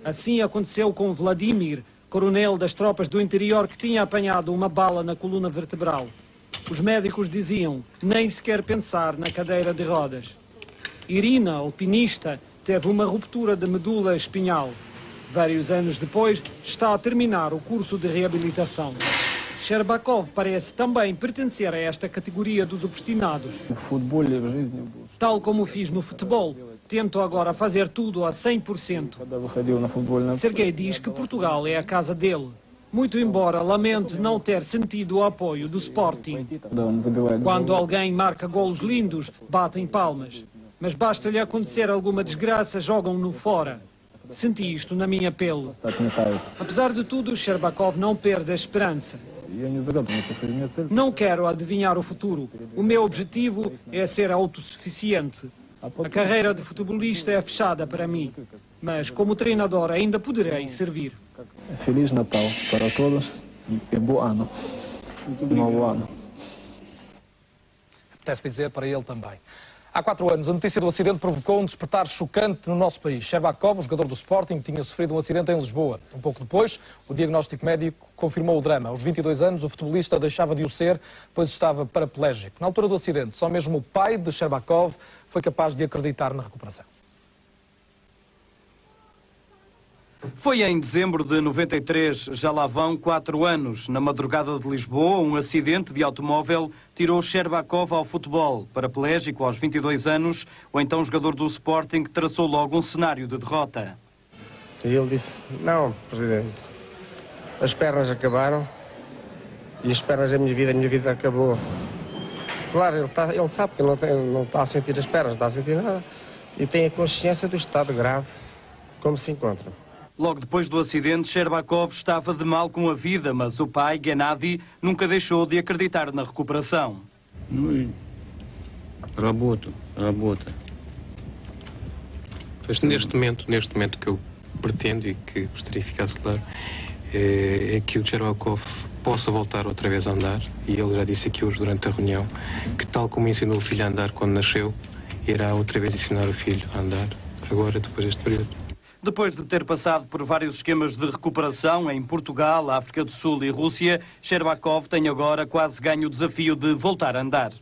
Speaker 2: Assim aconteceu com Vladimir, coronel das tropas do interior que tinha apanhado uma bala na coluna vertebral. Os médicos diziam, nem sequer pensar na cadeira de rodas. Irina, alpinista, teve uma ruptura de medula espinhal. Vários anos depois, está a terminar o curso de reabilitação. Sherbakov parece também pertencer a esta categoria dos obstinados. Tal como fiz no futebol, tento agora fazer tudo a 100%. Sergei diz que Portugal é a casa dele, muito embora lamente não ter sentido o apoio do Sporting. Quando alguém marca golos lindos, batem palmas. Mas basta-lhe acontecer alguma desgraça, jogam-no fora. Senti isto na minha pele. Apesar de tudo, Sherbakov não perde a esperança. Não quero adivinhar o futuro. O meu objetivo é ser autossuficiente. A carreira de futebolista é fechada para mim, mas como treinador ainda poderei servir.
Speaker 22: Feliz Natal para todos e bom ano. Novo ano.
Speaker 1: Apetece dizer para ele também. Há 4 anos, a notícia do acidente provocou um despertar chocante no nosso país. Sherbakov, o jogador do Sporting, tinha sofrido um acidente em Lisboa. Um pouco depois, o diagnóstico médico confirmou o drama. Aos 22 anos, o futebolista deixava de o ser, pois estava paraplégico. Na altura do acidente, só mesmo o pai de Sherbakov foi capaz de acreditar na recuperação.
Speaker 3: Foi em dezembro de 93, já lá vão 4 anos. Na madrugada de Lisboa, um acidente de automóvel tirou Sherbakov ao futebol. Paraplégico aos 22 anos, o então jogador do Sporting traçou logo um cenário de derrota.
Speaker 28: E ele disse, não, presidente, as pernas acabaram e as pernas da minha vida acabou. Claro, ele sabe que não está a sentir as pernas, não está a sentir nada. E tem a consciência do estado grave como se encontra.
Speaker 3: Logo depois do acidente, Sherbakov estava de mal com a vida, mas o pai, Gennady, nunca deixou de acreditar na recuperação.
Speaker 12: Работа. Neste momento que eu pretendo e que gostaria que ficasse claro é que o Sherbakov possa voltar outra vez a andar, e ele já disse aqui hoje durante a reunião que, tal como ensinou o filho a andar quando nasceu, irá outra vez ensinar o filho a andar agora, depois deste período.
Speaker 3: Depois de ter passado por vários esquemas de recuperação em Portugal, África do Sul e Rússia, Sherbakov tem agora quase ganho o desafio de voltar a andar.